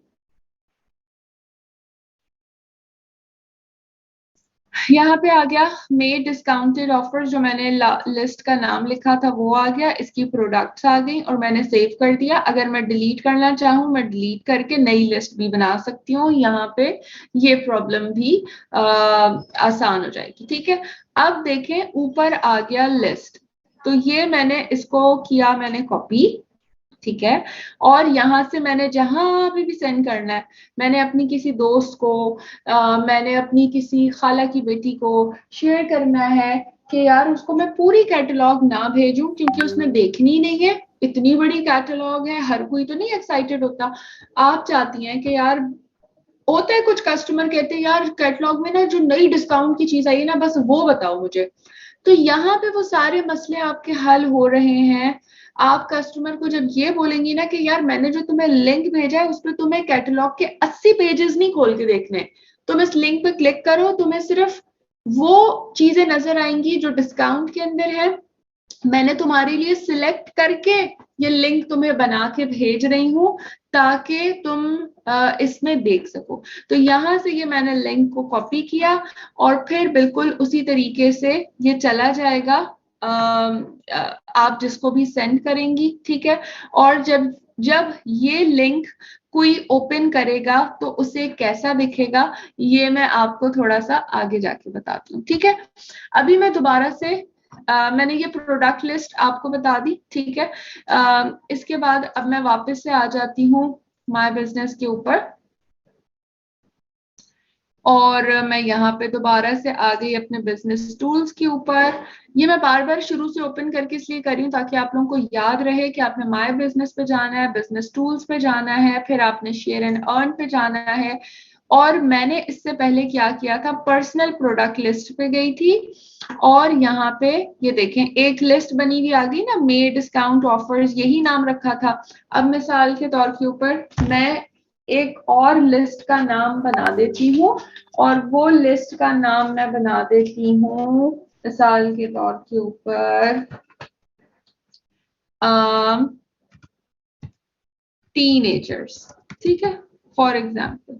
यहाँ पे आ गया मे डिस्काउंटेड ऑफर्स, जो मैंने लिस्ट का नाम लिखा था वो आ गया, इसकी प्रोडक्ट्स आ गई और मैंने सेव कर दिया। अगर मैं डिलीट करना चाहूँ, मैं डिलीट करके नई लिस्ट भी बना सकती हूँ, यहाँ पे ये प्रॉब्लम भी आसान हो जाएगी। ठीक है, अब देखें ऊपर आ गया लिस्ट, तो ये मैंने इसको किया मैंने कॉपी। ठीक है। और यहाँ से मैंने जहां पे भी सेंड करना है, मैंने अपनी किसी दोस्त को, मैंने अपनी किसी खाला की बेटी को शेयर करना है कि यार उसको मैं पूरी कैटलॉग ना भेजूं क्योंकि उसने देखनी नहीं है, इतनी बड़ी कैटलॉग है, हर कोई तो नहीं एक्साइटेड होता। आप चाहती हैं कि यार, होता है कुछ कस्टमर कहते हैं यार कैटलॉग में ना जो नई डिस्काउंट की चीज आई है ना बस वो बताओ मुझे। तो यहाँ पे वो सारे मसले आपके हल हो रहे हैं। आप कस्टमर को जब ये बोलेंगी ना कि यार मैंने जो तुम्हें लिंक भेजा है उस पर तुम्हें कैटलॉग के 80 पेजेस नहीं खोल के देखने, तुम इस लिंक पे क्लिक करो, तुम्हें सिर्फ वो चीजें नजर आएंगी जो डिस्काउंट के अंदर है, मैंने तुम्हारे लिए सिलेक्ट करके ये लिंक तुम्हें बना के भेज रही हूँ ताकि तुम इसमें देख सको। तो यहाँ से ये मैंने लिंक को कॉपी किया और फिर बिल्कुल उसी तरीके से ये चला जाएगा आप जिसको भी सेंड करेंगी, ठीक है। और जब जब ये लिंक कोई ओपन करेगा तो उसे कैसा दिखेगा ये मैं आपको थोड़ा सा आगे जाके बताती हूँ, ठीक है। अभी मैं दोबारा से मैंने ये प्रोडक्ट लिस्ट आपको बता दी, ठीक है। इसके बाद अब मैं वापस से आ जाती हूँ माय बिजनेस के ऊपर और मैं यहाँ पे दोबारा से आ गई अपने बिजनेस टूल्स के ऊपर। ये मैं बार बार शुरू से ओपन करके इसलिए कर रही हूँ ताकि आप लोगों को याद रहे कि आपने माय बिजनेस पे जाना है, बिजनेस टूल्स पे जाना है, फिर आपने शेयर एंड अर्न पे जाना है। और मैंने इससे पहले क्या किया था, पर्सनल प्रोडक्ट लिस्ट पे गई थी और यहाँ पे ये देखें एक लिस्ट बनी हुई आ गई ना, मे डिस्काउंट ऑफर्स, यही नाम रखा था। अब मिसाल के तौर के ऊपर मैं एक और लिस्ट का नाम बना देती हूँ और वो लिस्ट का नाम मैं बना देती हूँ मिसाल के तौर के ऊपर टीनेजर्स, ठीक है, फॉर एग्जाम्पल।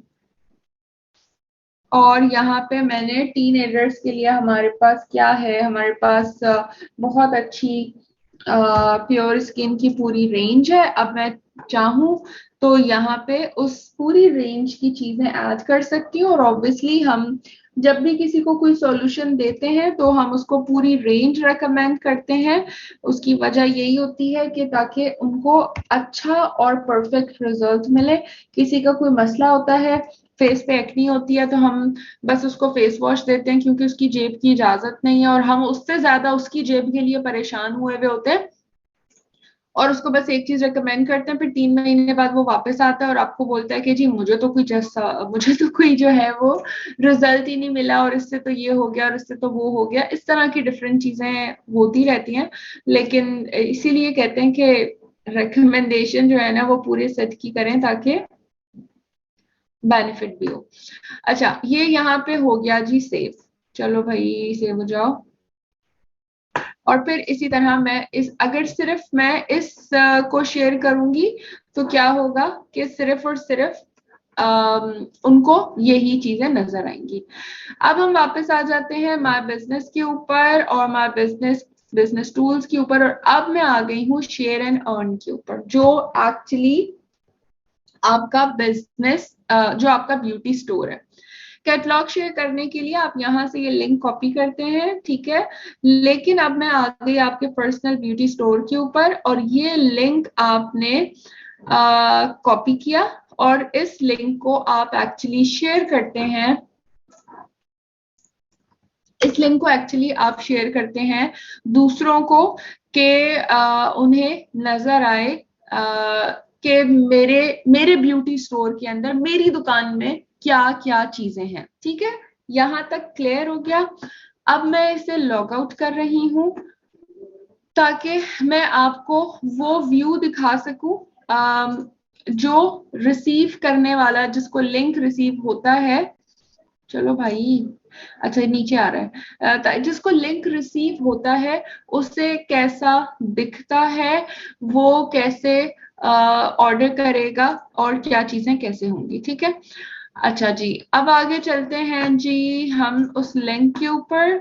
और यहाँ पे मैंने टीनेजर्स के लिए हमारे पास क्या है, हमारे पास बहुत अच्छी प्योर स्किन की पूरी रेंज है। अब मैं चाहूँ तो यहाँ पे उस पूरी रेंज की चीजें ऐड कर सकती हूँ और ऑब्वियसली हम जब भी किसी को कोई सॉल्यूशन देते हैं तो हम उसको पूरी रेंज रेकमेंड करते हैं। उसकी वजह यही होती है कि ताकि उनको अच्छा और परफेक्ट रिजल्ट मिले। किसी का कोई मसला होता है, फेस पे एक्नी होती है, तो हम बस उसको फेस वॉश देते हैं क्योंकि उसकी जेब की इजाजत नहीं है और हम उससे ज्यादा उसकी जेब के लिए परेशान हुए हुए होते हैं और उसको बस एक चीज रेकमेंड करते हैं, फिर 3 महीने बाद वो वापस आता है और आपको बोलता है कि जी मुझे तो कोई जो है वो रिजल्ट ही नहीं मिला और इससे तो ये हो गया और इससे तो वो हो गया। इस तरह की डिफरेंट चीजें होती रहती हैं, लेकिन इसीलिए कहते हैं कि रिकमेंडेशन जो है ना वो पूरे सेट की करें ताकि बेनिफिट भी हो। अच्छा, ये यहाँ पे हो गया जी सेव, चलो भाई सेव हो जाओ। और फिर इसी तरह मैं इस अगर सिर्फ मैं इस को शेयर करूंगी तो क्या होगा कि सिर्फ और सिर्फ उनको यही चीजें नजर आएंगी। अब हम वापस आ जाते हैं माय बिजनेस के ऊपर और माय बिजनेस टूल्स के ऊपर और अब मैं आ गई हूँ शेयर एंड अर्न के ऊपर जो एक्चुअली आपका बिजनेस जो आपका ब्यूटी स्टोर है। कैटलॉग शेयर करने के लिए आप यहाँ से ये लिंक कॉपी करते हैं, ठीक है। लेकिन अब मैं आ गई आपके पर्सनल ब्यूटी स्टोर के ऊपर और ये लिंक आपने कॉपी किया और इस लिंक को आप एक्चुअली शेयर करते हैं। इस लिंक को एक्चुअली आप शेयर करते हैं दूसरों को कि उन्हें नजर आए कि मेरे मेरे ब्यूटी स्टोर के अंदर मेरी दुकान में क्या क्या चीजें हैं, ठीक है। यहां तक क्लियर हो गया। अब मैं इसे लॉग आउट कर रही हूं ताकि मैं आपको वो व्यू दिखा सकूं जो रिसीव करने वाला, जिसको लिंक रिसीव होता है, चलो भाई, अच्छा नीचे आ रहा है, जिसको लिंक रिसीव होता है उससे कैसा दिखता है, वो कैसे ऑर्डर करेगा और क्या चीजें कैसे होंगी, ठीक है। अच्छा जी, अब आगे चलते हैं जी हम उस लिंक के ऊपर।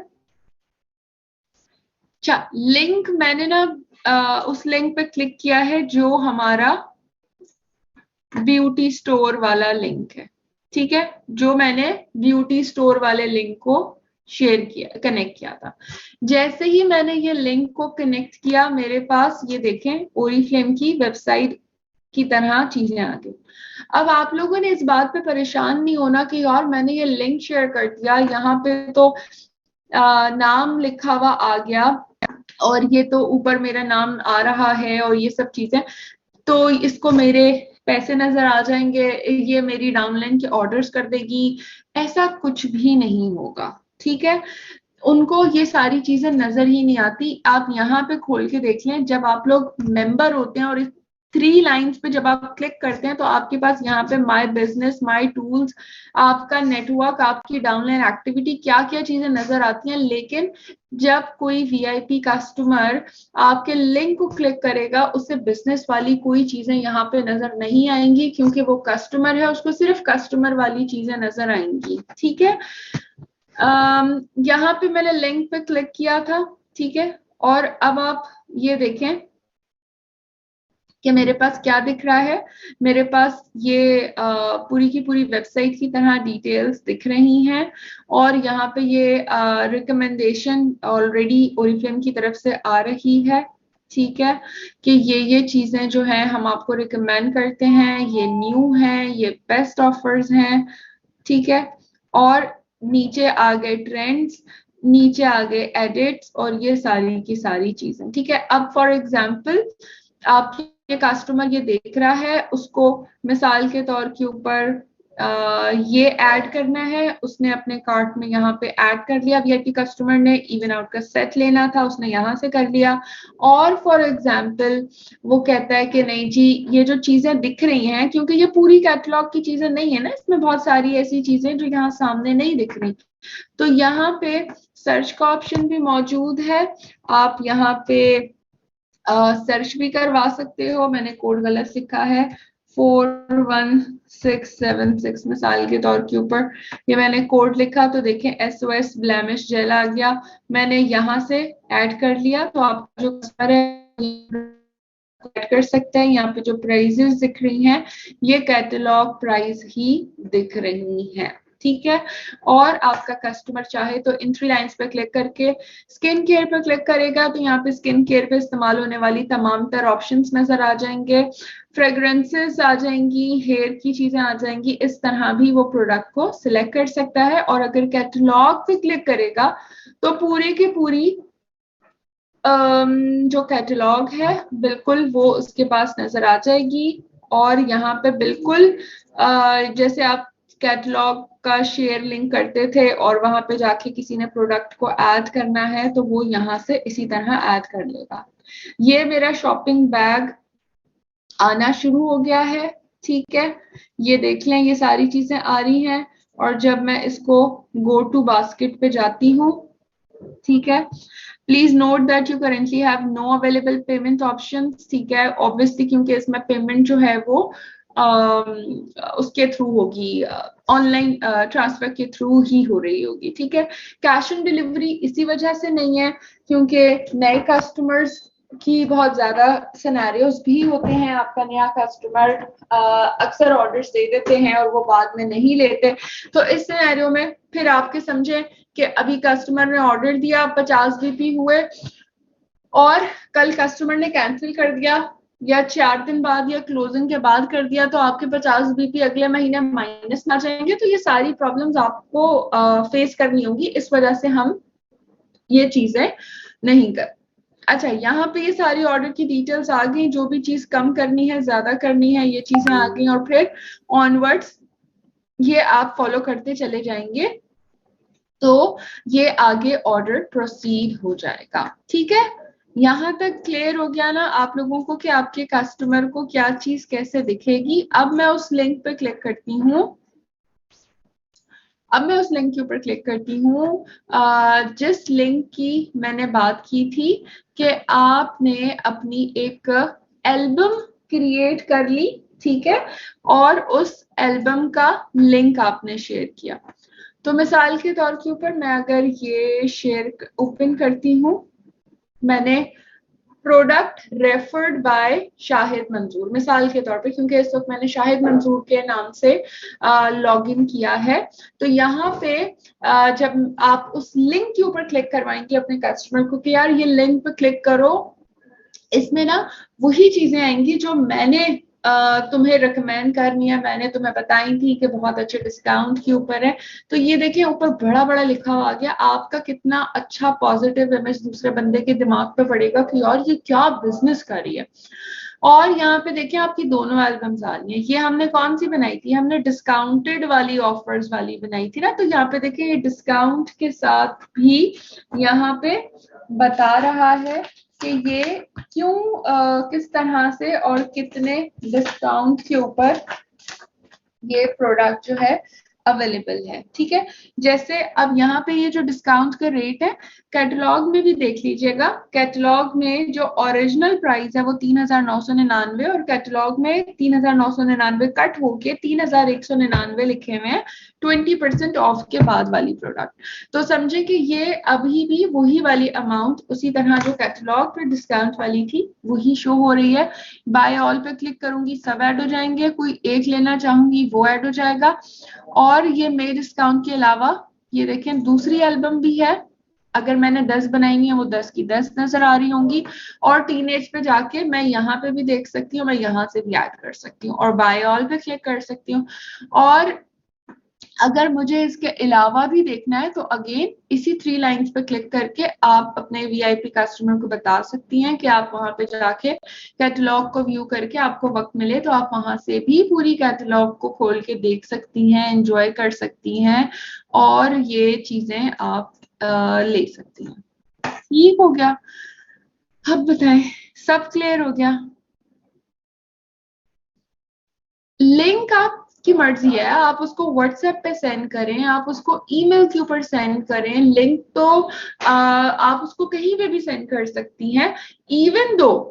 अच्छा, लिंक मैंने ना उस लिंक पे क्लिक किया है जो हमारा ब्यूटी स्टोर वाला लिंक है, ठीक है। जो मैंने ब्यूटी स्टोर वाले लिंक को शेयर किया, कनेक्ट किया था। जैसे ही मैंने ये लिंक को कनेक्ट किया, मेरे पास ये देखें ओरिफ्लेम की वेबसाइट की तरह चीजें आ गई। अब आप लोगों ने इस बात पे परेशान नहीं होना कि यार मैंने ये लिंक शेयर कर दिया, यहाँ पे तो नाम लिखा हुआ आ गया और ये तो ऊपर मेरा नाम आ रहा है और ये सब चीजें, तो इसको मेरे पैसे नजर आ जाएंगे, ये मेरी डाउनलाइन के ऑर्डर्स कर देगी। ऐसा कुछ भी नहीं होगा, ठीक है। उनको ये सारी चीजें नजर ही नहीं आती। आप यहाँ पे खोल के देख लें, जब आप लोग मेंबर होते हैं और इस 3 लाइंस पे जब आप क्लिक करते हैं तो आपके पास यहाँ पे माय बिजनेस, माय टूल्स, आपका नेटवर्क, आपकी डाउनलाइन एक्टिविटी, क्या क्या चीजें नजर आती हैं। लेकिन जब कोई वीआईपी कस्टमर आपके लिंक को क्लिक करेगा, उसे बिजनेस वाली कोई चीजें यहाँ पे नजर नहीं आएंगी, क्योंकि वो कस्टमर है, उसको सिर्फ कस्टमर वाली चीजें नजर आएंगी, ठीक है। यहाँ पे मैंने लिंक पे क्लिक किया था, ठीक है। और अब आप ये देखें कि मेरे पास क्या दिख रहा है। मेरे पास ये पूरी की पूरी वेबसाइट की तरह डिटेल्स दिख रही हैं और यहाँ पे ये रिकमेंडेशन ऑलरेडी ओरिफ्लेम की तरफ से आ रही है, ठीक है, कि ये चीजें जो हैं हम आपको रिकमेंड करते हैं, ये न्यू हैं, ये बेस्ट ऑफर्स हैं, ठीक है। और नीचे आ गए ट्रेंड्स, नीचे आ गए एडिट्स और ये सारी की सारी चीजें, ठीक है। अब फॉर एग्जांपल आपके कस्टमर ये देख रहा है, उसको मिसाल के तौर के ऊपर ये ऐड करना है, उसने अपने कार्ट में यहाँ पे ऐड कर लिया। वीआईपी कस्टमर ने इवन आउट का सेट लेना था, उसने यहाँ से कर लिया। और फॉर एग्जांपल वो कहता है कि नहीं जी, ये जो चीजें दिख रही हैं, क्योंकि ये पूरी कैटलॉग की चीजें नहीं है ना, इसमें बहुत सारी ऐसी चीजें जो यहाँ सामने नहीं दिख रही, तो यहाँ पे सर्च का ऑप्शन भी मौजूद है। आप यहाँ पे सर्च भी करवा सकते हो। मैंने कोड गलत लिखा है, 41676 मिसाल के तौर के ऊपर ये मैंने कोड लिखा, तो देखें SOS ब्लेमिश जेल आ गया, मैंने यहाँ से ऐड कर लिया। तो आप जो कस्टमर है ऐड कर सकते हैं। यहाँ पे जो प्राइजेस दिख रही हैं, ये कैटलॉग प्राइस ही दिख रही हैं, ठीक है। और आपका कस्टमर चाहे तो इन 3 लाइंस पे क्लिक करके स्किन केयर पे क्लिक करेगा, तो यहाँ पे स्किन केयर पे इस्तेमाल होने वाली तमाम तर ऑप्शंस नजर आ जाएंगे, फ्रेग्रेंसेस आ जाएंगी, हेयर की चीजें आ जाएंगी। इस तरह भी वो प्रोडक्ट को सिलेक्ट कर सकता है। और अगर कैटलॉग पे क्लिक करेगा तो पूरी की पूरी जो कैटलॉग है बिल्कुल वो उसके पास नजर आ जाएगी। और यहाँ पे बिल्कुल जैसे आप कैटलॉग का शेयर लिंक करते थे और वहां पे जाके किसी ने प्रोडक्ट को ऐड करना है, तो वो यहाँ से इसी तरह ऐड कर लेगा। ये मेरा शॉपिंग बैग आना शुरू हो गया है, ठीक है। ये देख लें, ये सारी चीजें आ रही हैं। और जब मैं इसको गो टू बास्केट पे जाती हूँ, ठीक है, please note that you currently have no available payment option, ठीक है। ऑब्वियसली क्योंकि इसमें पेमेंट जो है वो उसके थ्रू होगी, ऑनलाइन ट्रांसफर के थ्रू ही हो रही होगी, ठीक है। कैश ऑन डिलीवरी इसी वजह से नहीं है क्योंकि नए कस्टमर्स की बहुत ज्यादा सिनेरियोज भी होते हैं। आपका नया कस्टमर अक्सर ऑर्डर्स दे देते हैं और वो बाद में नहीं लेते। तो इस सिनेरियो में फिर आपके समझे कि अभी कस्टमर ने ऑर्डर दिया, 50 BP हुए और कल कस्टमर ने कैंसिल कर दिया या 4 दिन बाद या क्लोजिंग के बाद कर दिया, तो आपके 50 BP अगले महीने माइनस में आ जाएंगे। तो ये सारी प्रॉब्लम्स आपको फेस करनी होगी, इस वजह से हम ये चीजें नहीं कर। अच्छा, यहाँ पे ये सारी ऑर्डर की डिटेल्स आ गई, जो भी चीज कम करनी है, ज्यादा करनी है, ये चीजें आ गई। और फिर ऑनवर्ड्स ये आप फॉलो करते चले जाएंगे तो ये आगे ऑर्डर प्रोसीड हो जाएगा, ठीक है। यहाँ तक क्लियर हो गया ना आप लोगों को कि आपके कस्टमर को क्या चीज कैसे दिखेगी। अब मैं उस लिंक पे क्लिक करती हूँ, अब मैं उस लिंक के ऊपर क्लिक करती हूँ जिस लिंक की मैंने बात की थी कि आपने अपनी एक एल्बम क्रिएट कर ली, ठीक है, और उस एल्बम का लिंक आपने शेयर किया। तो मिसाल के तौर के ऊपर मैं अगर ये शेयर ओपन करती हूँ, मैंने प्रोडक्ट रेफर्ड बाय शाहिद मंजूर, मिसाल के तौर पे, क्योंकि इस वक्त मैंने शाहिद मंजूर के नाम से लॉग इन किया है, तो यहाँ पे जब आप उस लिंक के ऊपर क्लिक करवाएंगे अपने कस्टमर को कि यार ये लिंक पे क्लिक करो, इसमें ना वही चीजें आएंगी जो मैंने तुम्हें रिकमेंड करनी है, मैंने तुम्हें बताई थी कि बहुत अच्छे डिस्काउंट के ऊपर है। तो ये देखिए ऊपर बड़ा बड़ा लिखा हुआ आ गया, आपका कितना अच्छा पॉजिटिव इमेज दूसरे बंदे के दिमाग पे पड़ेगा कि यार ये क्या बिजनेस कर रही है। और यहाँ पे देखिए आपकी दोनों एल्बम्स आ रही हैं। ये हमने कौन सी बनाई थी, हमने डिस्काउंटेड वाली ऑफर्स वाली बनाई थी ना, तो यहाँ पे देखिए ये डिस्काउंट के साथ भी यहाँ पे बता रहा है कि ये क्यों किस तरह से और कितने डिस्काउंट के ऊपर ये प्रोडक्ट जो है अवेलेबल है। ठीक है, जैसे अब यहाँ पे ये जो डिस्काउंट का रेट है कैटलॉग में भी देख लीजिएगा, कैटलॉग में जो ओरिजिनल प्राइस है वो 3,999 और कैटलॉग में 3,999 कट होके 3,199 लिखे हुए हैं 20% ऑफ के बाद वाली प्रोडक्ट। तो समझे कि ये अभी भी वही वाली अमाउंट उसी तरह जो कैटलॉग पे डिस्काउंट वाली थी वही शो हो रही है। बाय ऑल पे क्लिक करूंगी सब ऐड हो जाएंगे, कोई एक लेना चाहूंगी वो ऐड हो जाएगा। और ये मे डिस्काउंट के अलावा ये देखें दूसरी एल्बम भी है, अगर मैंने 10 बनाई हुई है वो 10 की 10 नजर आ रही होंगी। और टीनेज पे जाके मैं यहाँ पे भी देख सकती हूँ, मैं यहाँ से भी ऐड कर सकती हूँ और बाय ऑल पे क्लिक कर सकती हूँ। और अगर मुझे इसके अलावा भी देखना है तो अगेन इसी 3 लाइंस पे क्लिक करके आप अपने वीआईपी कस्टमर को बता सकती हैं कि आप वहां पे जाके कैटलॉग को व्यू करके आपको वक्त मिले तो आप वहां से भी पूरी कैटलॉग को खोल के देख सकती हैं, एंजॉय कर सकती हैं और ये चीजें आप ले सकती हैं। ठीक हो गया, अब बताएं सब क्लियर हो गया? लिंक आपकी मर्जी है, आप उसको व्हाट्सएप पे सेंड करें, आप उसको ईमेल के ऊपर सेंड करें, लिंक तो आप उसको कहीं पे भी सेंड कर सकती हैं। इवन दो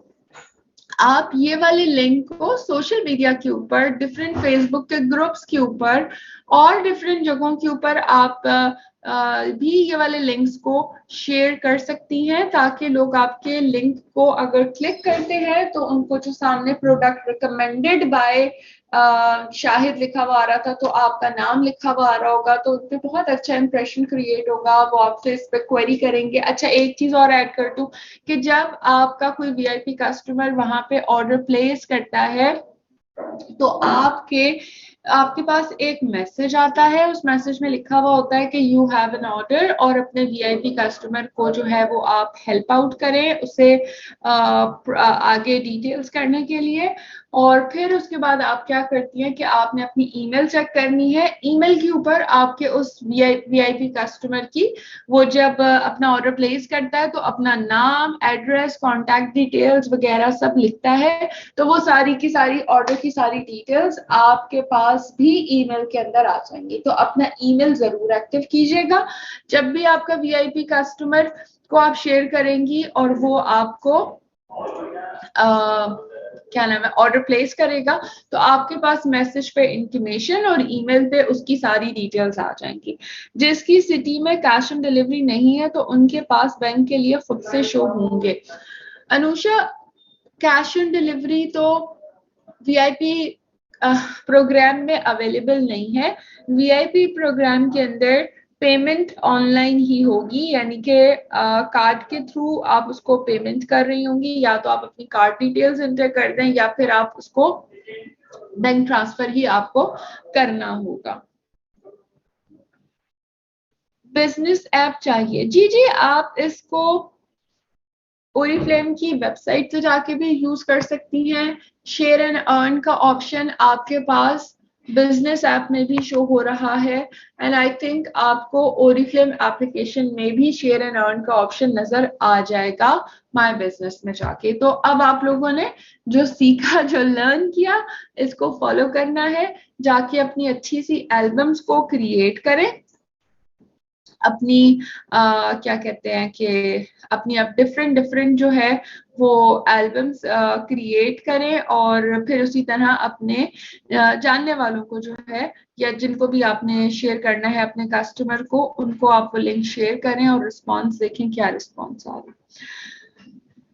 आप ये वाले लिंक को सोशल मीडिया के ऊपर, डिफरेंट फेसबुक के ग्रुप्स के ऊपर और डिफरेंट जगहों के ऊपर आप भी ये वाले लिंक्स को शेयर कर सकती हैं ताकि लोग आपके लिंक को अगर क्लिक करते हैं तो उनको जो सामने प्रोडक्ट रिकमेंडेड बाय शाहिद लिखा हुआ आ रहा था तो आपका नाम लिखा हुआ आ रहा होगा, तो उन पे बहुत अच्छा इंप्रेशन क्रिएट होगा, वो आपसे इस पे क्वेरी करेंगे। अच्छा एक चीज और ऐड कर दूं कि जब आपका कोई वीआईपी कस्टमर वहां पे ऑर्डर प्लेस करता है तो आपके पास एक मैसेज आता है, उस मैसेज में लिखा हुआ होता है कि यू हैव एन ऑर्डर, और अपने वीआईपी कस्टमर को जो है वो आप हेल्प आउट करें उसे आगे डिटेल्स करने के लिए। और फिर उसके बाद आप क्या करती हैं कि आपने अपनी ईमेल चेक करनी है, ईमेल के ऊपर आपके उस वीआईपी कस्टमर की वो जब अपना ऑर्डर प्लेस करता है तो अपना नाम, एड्रेस, कॉन्टैक्ट डिटेल्स वगैरह सब लिखता है, तो वो सारी की सारी ऑर्डर की सारी डिटेल्स आपके पास भी ईमेल के अंदर आ जाएंगी। तो अपना ईमेल जरूर एक्टिव कीजिएगा जब भी आपका वीआईपी कस्टमर को आप शेयर करेंगी और वो आपको क्या नाम है ऑर्डर प्लेस करेगा तो आपके पास मैसेज पे इंटीमेशन और ईमेल पे उसकी सारी डिटेल्स आ जाएंगी। जिसकी सिटी में कैश ऑन डिलीवरी नहीं है तो उनके पास बैंक के लिए खुद से शो होंगे। अनुषा कैश ऑन डिलीवरी तो वीआईपी प्रोग्राम में अवेलेबल नहीं है। वीआईपी प्रोग्राम के अंदर पेमेंट ऑनलाइन ही होगी, यानी कि कार्ड के थ्रू आप उसको पेमेंट कर रही होंगी, या तो आप अपनी कार्ड डिटेल्स एंटर कर दें या फिर आप उसको बैंक ट्रांसफर ही आपको करना होगा। बिजनेस ऐप चाहिए, जी जी आप इसको ओरिफ्लेम की वेबसाइट से जाके भी यूज कर सकती हैं। शेयर एंड अर्न का ऑप्शन आपके पास बिजनेस ऐप में भी शो हो रहा है एंड आई थिंक आपको ओरिफ्लेम एप्लीकेशन में भी शेयर एंड अर्न का ऑप्शन नजर आ जाएगा माय बिजनेस में जाके। तो अब आप लोगों ने जो सीखा, जो लर्न किया, इसको फॉलो करना है, जाके अपनी अच्छी सी एल्बम्स को क्रिएट करें, अपनी क्या कहते हैं कि अपनी अब डिफरेंट डिफरेंट जो है वो एल्बम्स क्रिएट करें और फिर उसी तरह अपने जानने वालों को जो है या जिनको भी आपने शेयर करना है अपने कस्टमर को, उनको आप वो लिंक शेयर करें और रिस्पॉन्स देखें क्या रिस्पॉन्स आ रहा है।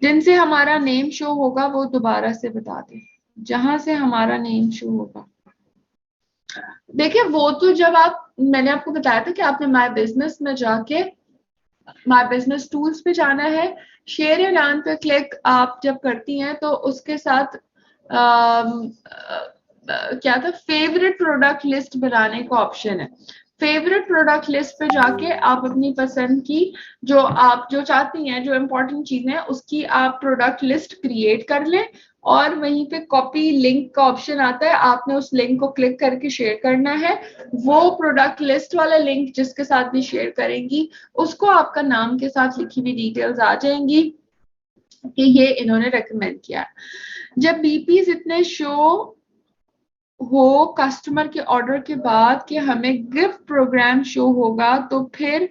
जिनसे हमारा नेम शो होगा वो दोबारा से बता दें, जहां से हमारा नेम शो होगा। देखिए वो तो जब मैंने आपको बताया था कि आपने माय बिजनेस में जाके माय बिजनेस टूल्स पे जाना है, शेयर एंड अर्न पे क्लिक आप जब करती हैं तो उसके साथ क्या था, फेवरेट प्रोडक्ट लिस्ट बनाने का ऑप्शन है। फेवरेट प्रोडक्ट लिस्ट पे जाके आप अपनी पसंद की जो आप जो चाहती हैं, जो इम्पोर्टेंट चीजें हैं, उसकी आप प्रोडक्ट लिस्ट क्रिएट कर लें और वहीं पे कॉपी लिंक का ऑप्शन आता है, आपने उस लिंक को क्लिक करके शेयर करना है। वो प्रोडक्ट लिस्ट वाला लिंक जिसके साथ भी शेयर करेंगी उसको आपका नाम के साथ लिखी हुई डिटेल्स आ जाएंगी कि ये इन्होंने रेकमेंड किया। जब बीपीज इतने शो हो कस्टमर के ऑर्डर के बाद कि हमें गिफ्ट प्रोग्राम शो होगा, तो फिर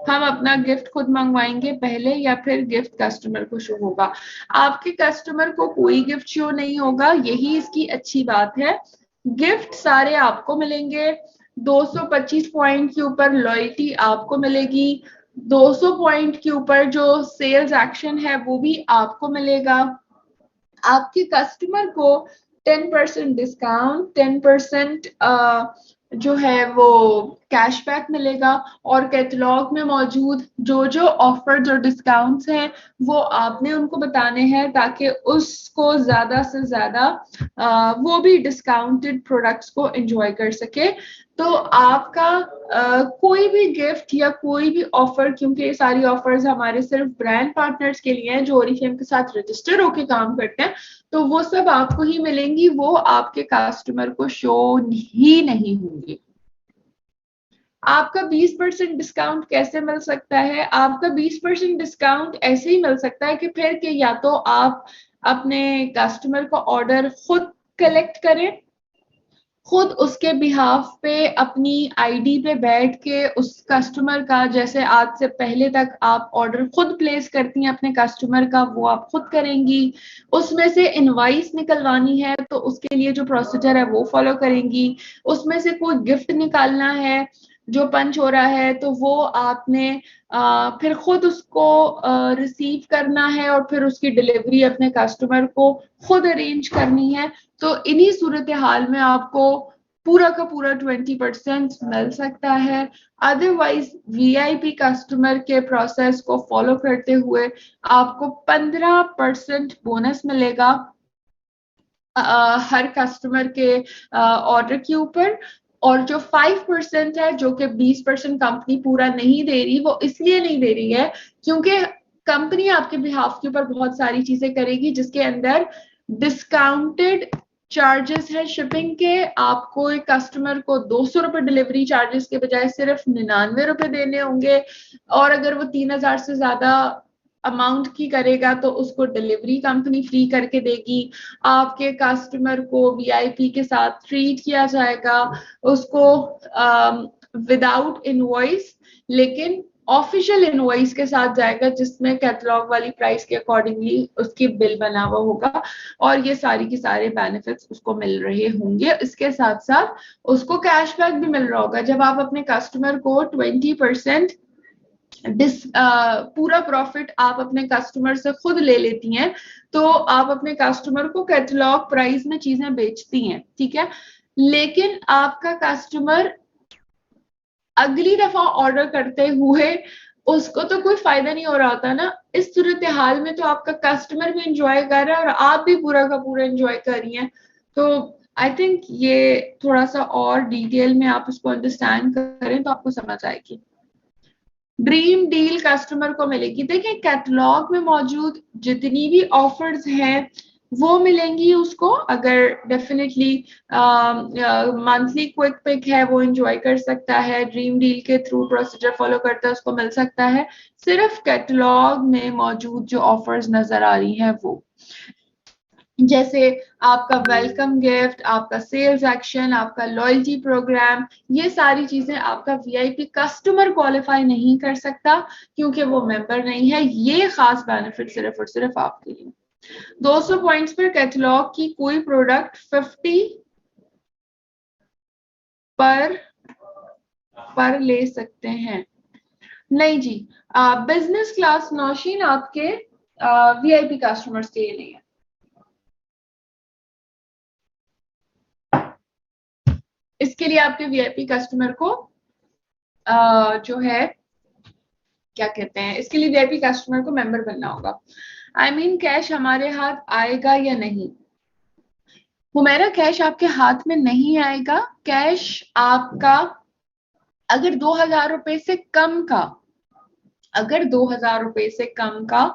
हम अपना गिफ्ट खुद मंगवाएंगे पहले या फिर गिफ्ट कस्टमर को शो होगा। आपके कस्टमर को कोई गिफ्ट शो नहीं होगा, यही इसकी अच्छी बात है। गिफ्ट सारे आपको मिलेंगे, 225 पॉइंट के ऊपर लॉयल्टी आपको मिलेगी, 200 पॉइंट के ऊपर जो सेल्स एक्शन है वो भी आपको मिलेगा। आपके कस्टमर को 10% डिस्काउंट, 10% जो है वो कैशबैक मिलेगा, और कैटलॉग में मौजूद जो जो ऑफर्स और डिस्काउंट्स हैं वो आपने उनको बताने हैं ताकि उसको ज्यादा से ज्यादा वो भी डिस्काउंटेड प्रोडक्ट्स को एंजॉय कर सके। तो आपका कोई भी गिफ्ट या कोई भी ऑफर, क्योंकि ये सारी ऑफर्स हमारे सिर्फ ब्रांड पार्टनर्स के लिए हैं जो ओरिफ्लेम के साथ रजिस्टर होके काम करते हैं, तो वो सब आपको ही मिलेंगी, वो आपके कस्टमर को शो ही नहीं होंगी। आपका 20% डिस्काउंट कैसे मिल सकता है? आपका 20% डिस्काउंट ऐसे ही मिल सकता है कि फिर कि या तो आप अपने कस्टमर का ऑर्डर खुद कलेक्ट करें, खुद उसके बिहाफ पे अपनी आईडी पे बैठ के उस कस्टमर का, जैसे आज से पहले तक आप ऑर्डर खुद प्लेस करती हैं अपने कस्टमर का, वो आप खुद करेंगी। उसमें से इनवाइस निकलवानी है तो उसके लिए जो प्रोसीजर है वो फॉलो करेंगी। उसमें से कोई गिफ्ट निकालना है जो पंच हो रहा है तो वो आपने फिर खुद उसको रिसीव करना है और फिर उसकी डिलीवरी अपने कस्टमर को खुद अरेंज करनी है। तो इन्हीं सूरत हाल में आपको पूरा का पूरा 20% मिल सकता है। अदरवाइज वीआईपी कस्टमर के प्रोसेस को फॉलो करते हुए आपको 15% बोनस मिलेगा हर कस्टमर के ऑर्डर के ऊपर। और जो 5% है, जो कि 20% कंपनी पूरा नहीं दे रही, वो इसलिए नहीं दे रही है क्योंकि कंपनी आपके बिहाफ के ऊपर बहुत सारी चीजें करेगी जिसके अंदर डिस्काउंटेड चार्जेस है शिपिंग के। आपको एक कस्टमर को 200 रुपए डिलीवरी चार्जेस के बजाय सिर्फ 99 रुपए देने होंगे, और अगर वो 3000 से ज्यादा अमाउंट की करेगा तो उसको डिलीवरी कंपनी फ्री करके देगी। आपके कस्टमर को वीआईपी के साथ ट्रीट किया जाएगा, उसको विदाउट इनवॉइस लेकिन ऑफिशियल इनवॉइस के साथ जाएगा जिसमें कैटलॉग वाली प्राइस के अकॉर्डिंगली उसकी बिल बना हुआ होगा, और ये सारी की सारे बेनिफिट्स उसको मिल रहे होंगे। इसके साथ साथ उसको कैशबैक भी मिल रहा होगा। जब आप अपने कस्टमर को 20% पूरा प्रॉफिट आप अपने कस्टमर से खुद ले लेती हैं तो आप अपने कस्टमर को कैटलॉग प्राइस में चीजें बेचती हैं, ठीक है, लेकिन आपका कस्टमर अगली दफा ऑर्डर करते हुए उसको तो कोई फायदा नहीं हो रहा होता ना। इस सूरत हाल में तो आपका कस्टमर भी इंजॉय कर रहा है और आप भी पूरा का पूरा इंजॉय कर रही हैं। तो आई थिंक ये थोड़ा सा और डिटेल में आप उसको अंडरस्टैंड करें तो आपको समझ आएगी। ड्रीम डील कस्टमर को मिलेगी। देखिए कैटलॉग में मौजूद जितनी भी ऑफर्स हैं वो मिलेंगी उसको, अगर डेफिनेटली मंथली क्विक पिक है वो एंजॉय कर सकता है, ड्रीम डील के थ्रू प्रोसीजर फॉलो करता है उसको मिल सकता है। सिर्फ कैटलॉग में मौजूद जो ऑफर्स नजर आ रही हैं वो, जैसे आपका वेलकम गिफ्ट, आपका सेल्स एक्शन, आपका लॉयल्टी प्रोग्राम, ये सारी चीजें आपका वीआईपी कस्टमर क्वालिफाई नहीं कर सकता क्योंकि वो मेंबर नहीं है। ये खास बेनिफिट सिर्फ और सिर्फ आपके लिए। 200 पॉइंट्स पर कैटलॉग की कोई प्रोडक्ट 50 पर ले सकते हैं। नहीं जी, बिजनेस क्लास नौशीन आपके वीआईपी कस्टमर्स के लिए नहीं है। इसके लिए आपके वीआईपी कस्टमर को जो है क्या कहते हैं, इसके लिए वीआईपी कस्टमर को मेंबर बनना होगा। आई मीन कैश हमारे हाथ आएगा या नहीं? हुमैरा कैश आपके हाथ में नहीं आएगा। कैश आपका अगर 2,000 रुपए से कम का, अगर 2,000 रुपए से कम का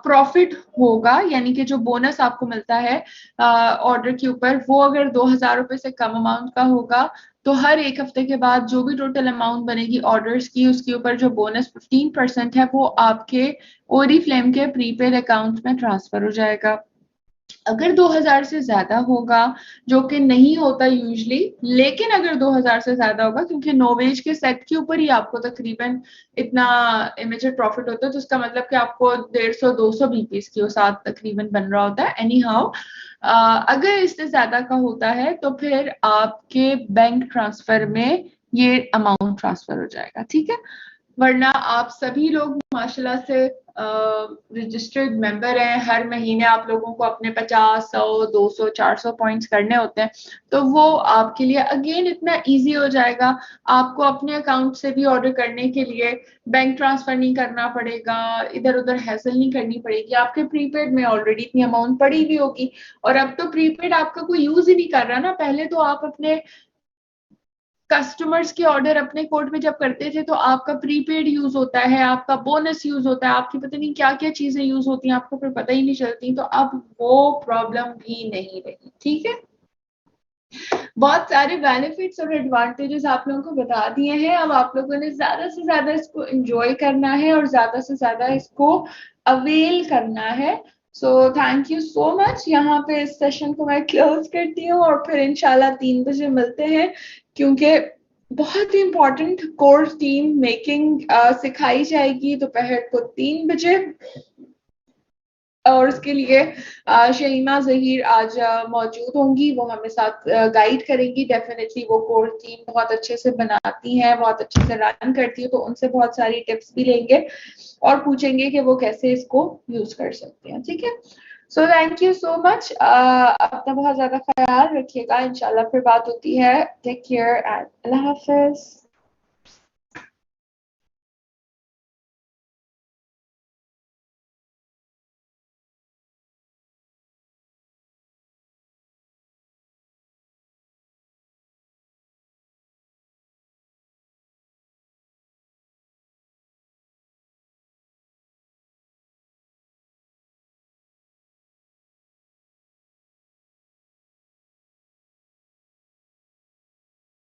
प्रॉफिट होगा, यानी कि जो बोनस आपको मिलता है ऑर्डर के ऊपर, वो अगर 2,000 रुपए से कम अमाउंट का होगा, तो हर एक हफ्ते के बाद जो भी टोटल अमाउंट बनेगी ऑर्डर्स की, उसके ऊपर जो बोनस 15% है वो आपके ओरी फ्लेम के प्रीपेड अकाउंट में ट्रांसफर हो जाएगा। अगर 2,000 से ज्यादा होगा, जो कि नहीं होता यूजली, लेकिन अगर 2,000 से ज्यादा होगा, क्योंकि नोवेज के सेट के ऊपर ही आपको तकरीबन इतना इमीडिएट प्रॉफिट होता है, तो उसका मतलब कि आपको 150-200 बीपीस की साथ तकरीबन बन रहा होता है। एनी हाउ अगर इससे ज्यादा का होता है तो फिर आपके बैंक ट्रांसफर में ये अमाउंट ट्रांसफर हो जाएगा, ठीक है। वरना आप सभी लोग माशाल्लाह से रजिस्टर्ड मेंबर हैं, हर महीने आप लोगों को अपने 50, 100, 200, 400 पॉइंट्स करने होते हैं, तो वो आपके लिए अगेन इतना इजी हो जाएगा। आपको अपने अकाउंट से भी ऑर्डर करने के लिए बैंक ट्रांसफर नहीं करना पड़ेगा, इधर उधर हैसल नहीं करनी पड़ेगी, आपके प्रीपेड में ऑलरेडी इतनी अमाउंट पड़ी हुई होगी। और अब तो प्रीपेड आपका कोई यूज ही नहीं कर रहा ना, पहले तो आप अपने कस्टमर्स के ऑर्डर अपने कोड में जब करते थे तो आपका प्रीपेड यूज होता है, आपका बोनस यूज होता है, आपकी पता नहीं क्या क्या चीजें यूज होती हैं, आपको फिर पता ही नहीं चलती। तो अब वो प्रॉब्लम भी नहीं रही, ठीक है। बहुत सारे बेनिफिट्स और एडवांटेजेस आप लोगों को बता दिए हैं। अब आप लोगों ने ज्यादा से ज्यादा इसको एंजॉय करना है और ज्यादा से ज्यादा इसको अवेल करना है। So thank you so much. यहाँ पे इस सेशन को मैं क्लोज करती हूँ और फिर इंशाल्लाह 3 बजे मिलते हैं, क्योंकि बहुत ही इंपॉर्टेंट कोर्स टीम मेकिंग सिखाई जाएगी दोपहर को 3 बजे। और उसके लिए शहीमा जहीर आज मौजूद होंगी, वो हमें साथ गाइड करेंगी। डेफिनेटली वो कोर टीम बहुत अच्छे से बनाती हैं, बहुत अच्छे से रन करती है, तो उनसे बहुत सारी टिप्स भी लेंगे और पूछेंगे कि वो कैसे इसको यूज कर सकते हैं, ठीक है। So thank you so much. अपना बहुत ज्यादा ख्याल रखिएगा, इंशाल्लाह फिर बात होती है। टेक केयर एंड अल्लाह हाफिज।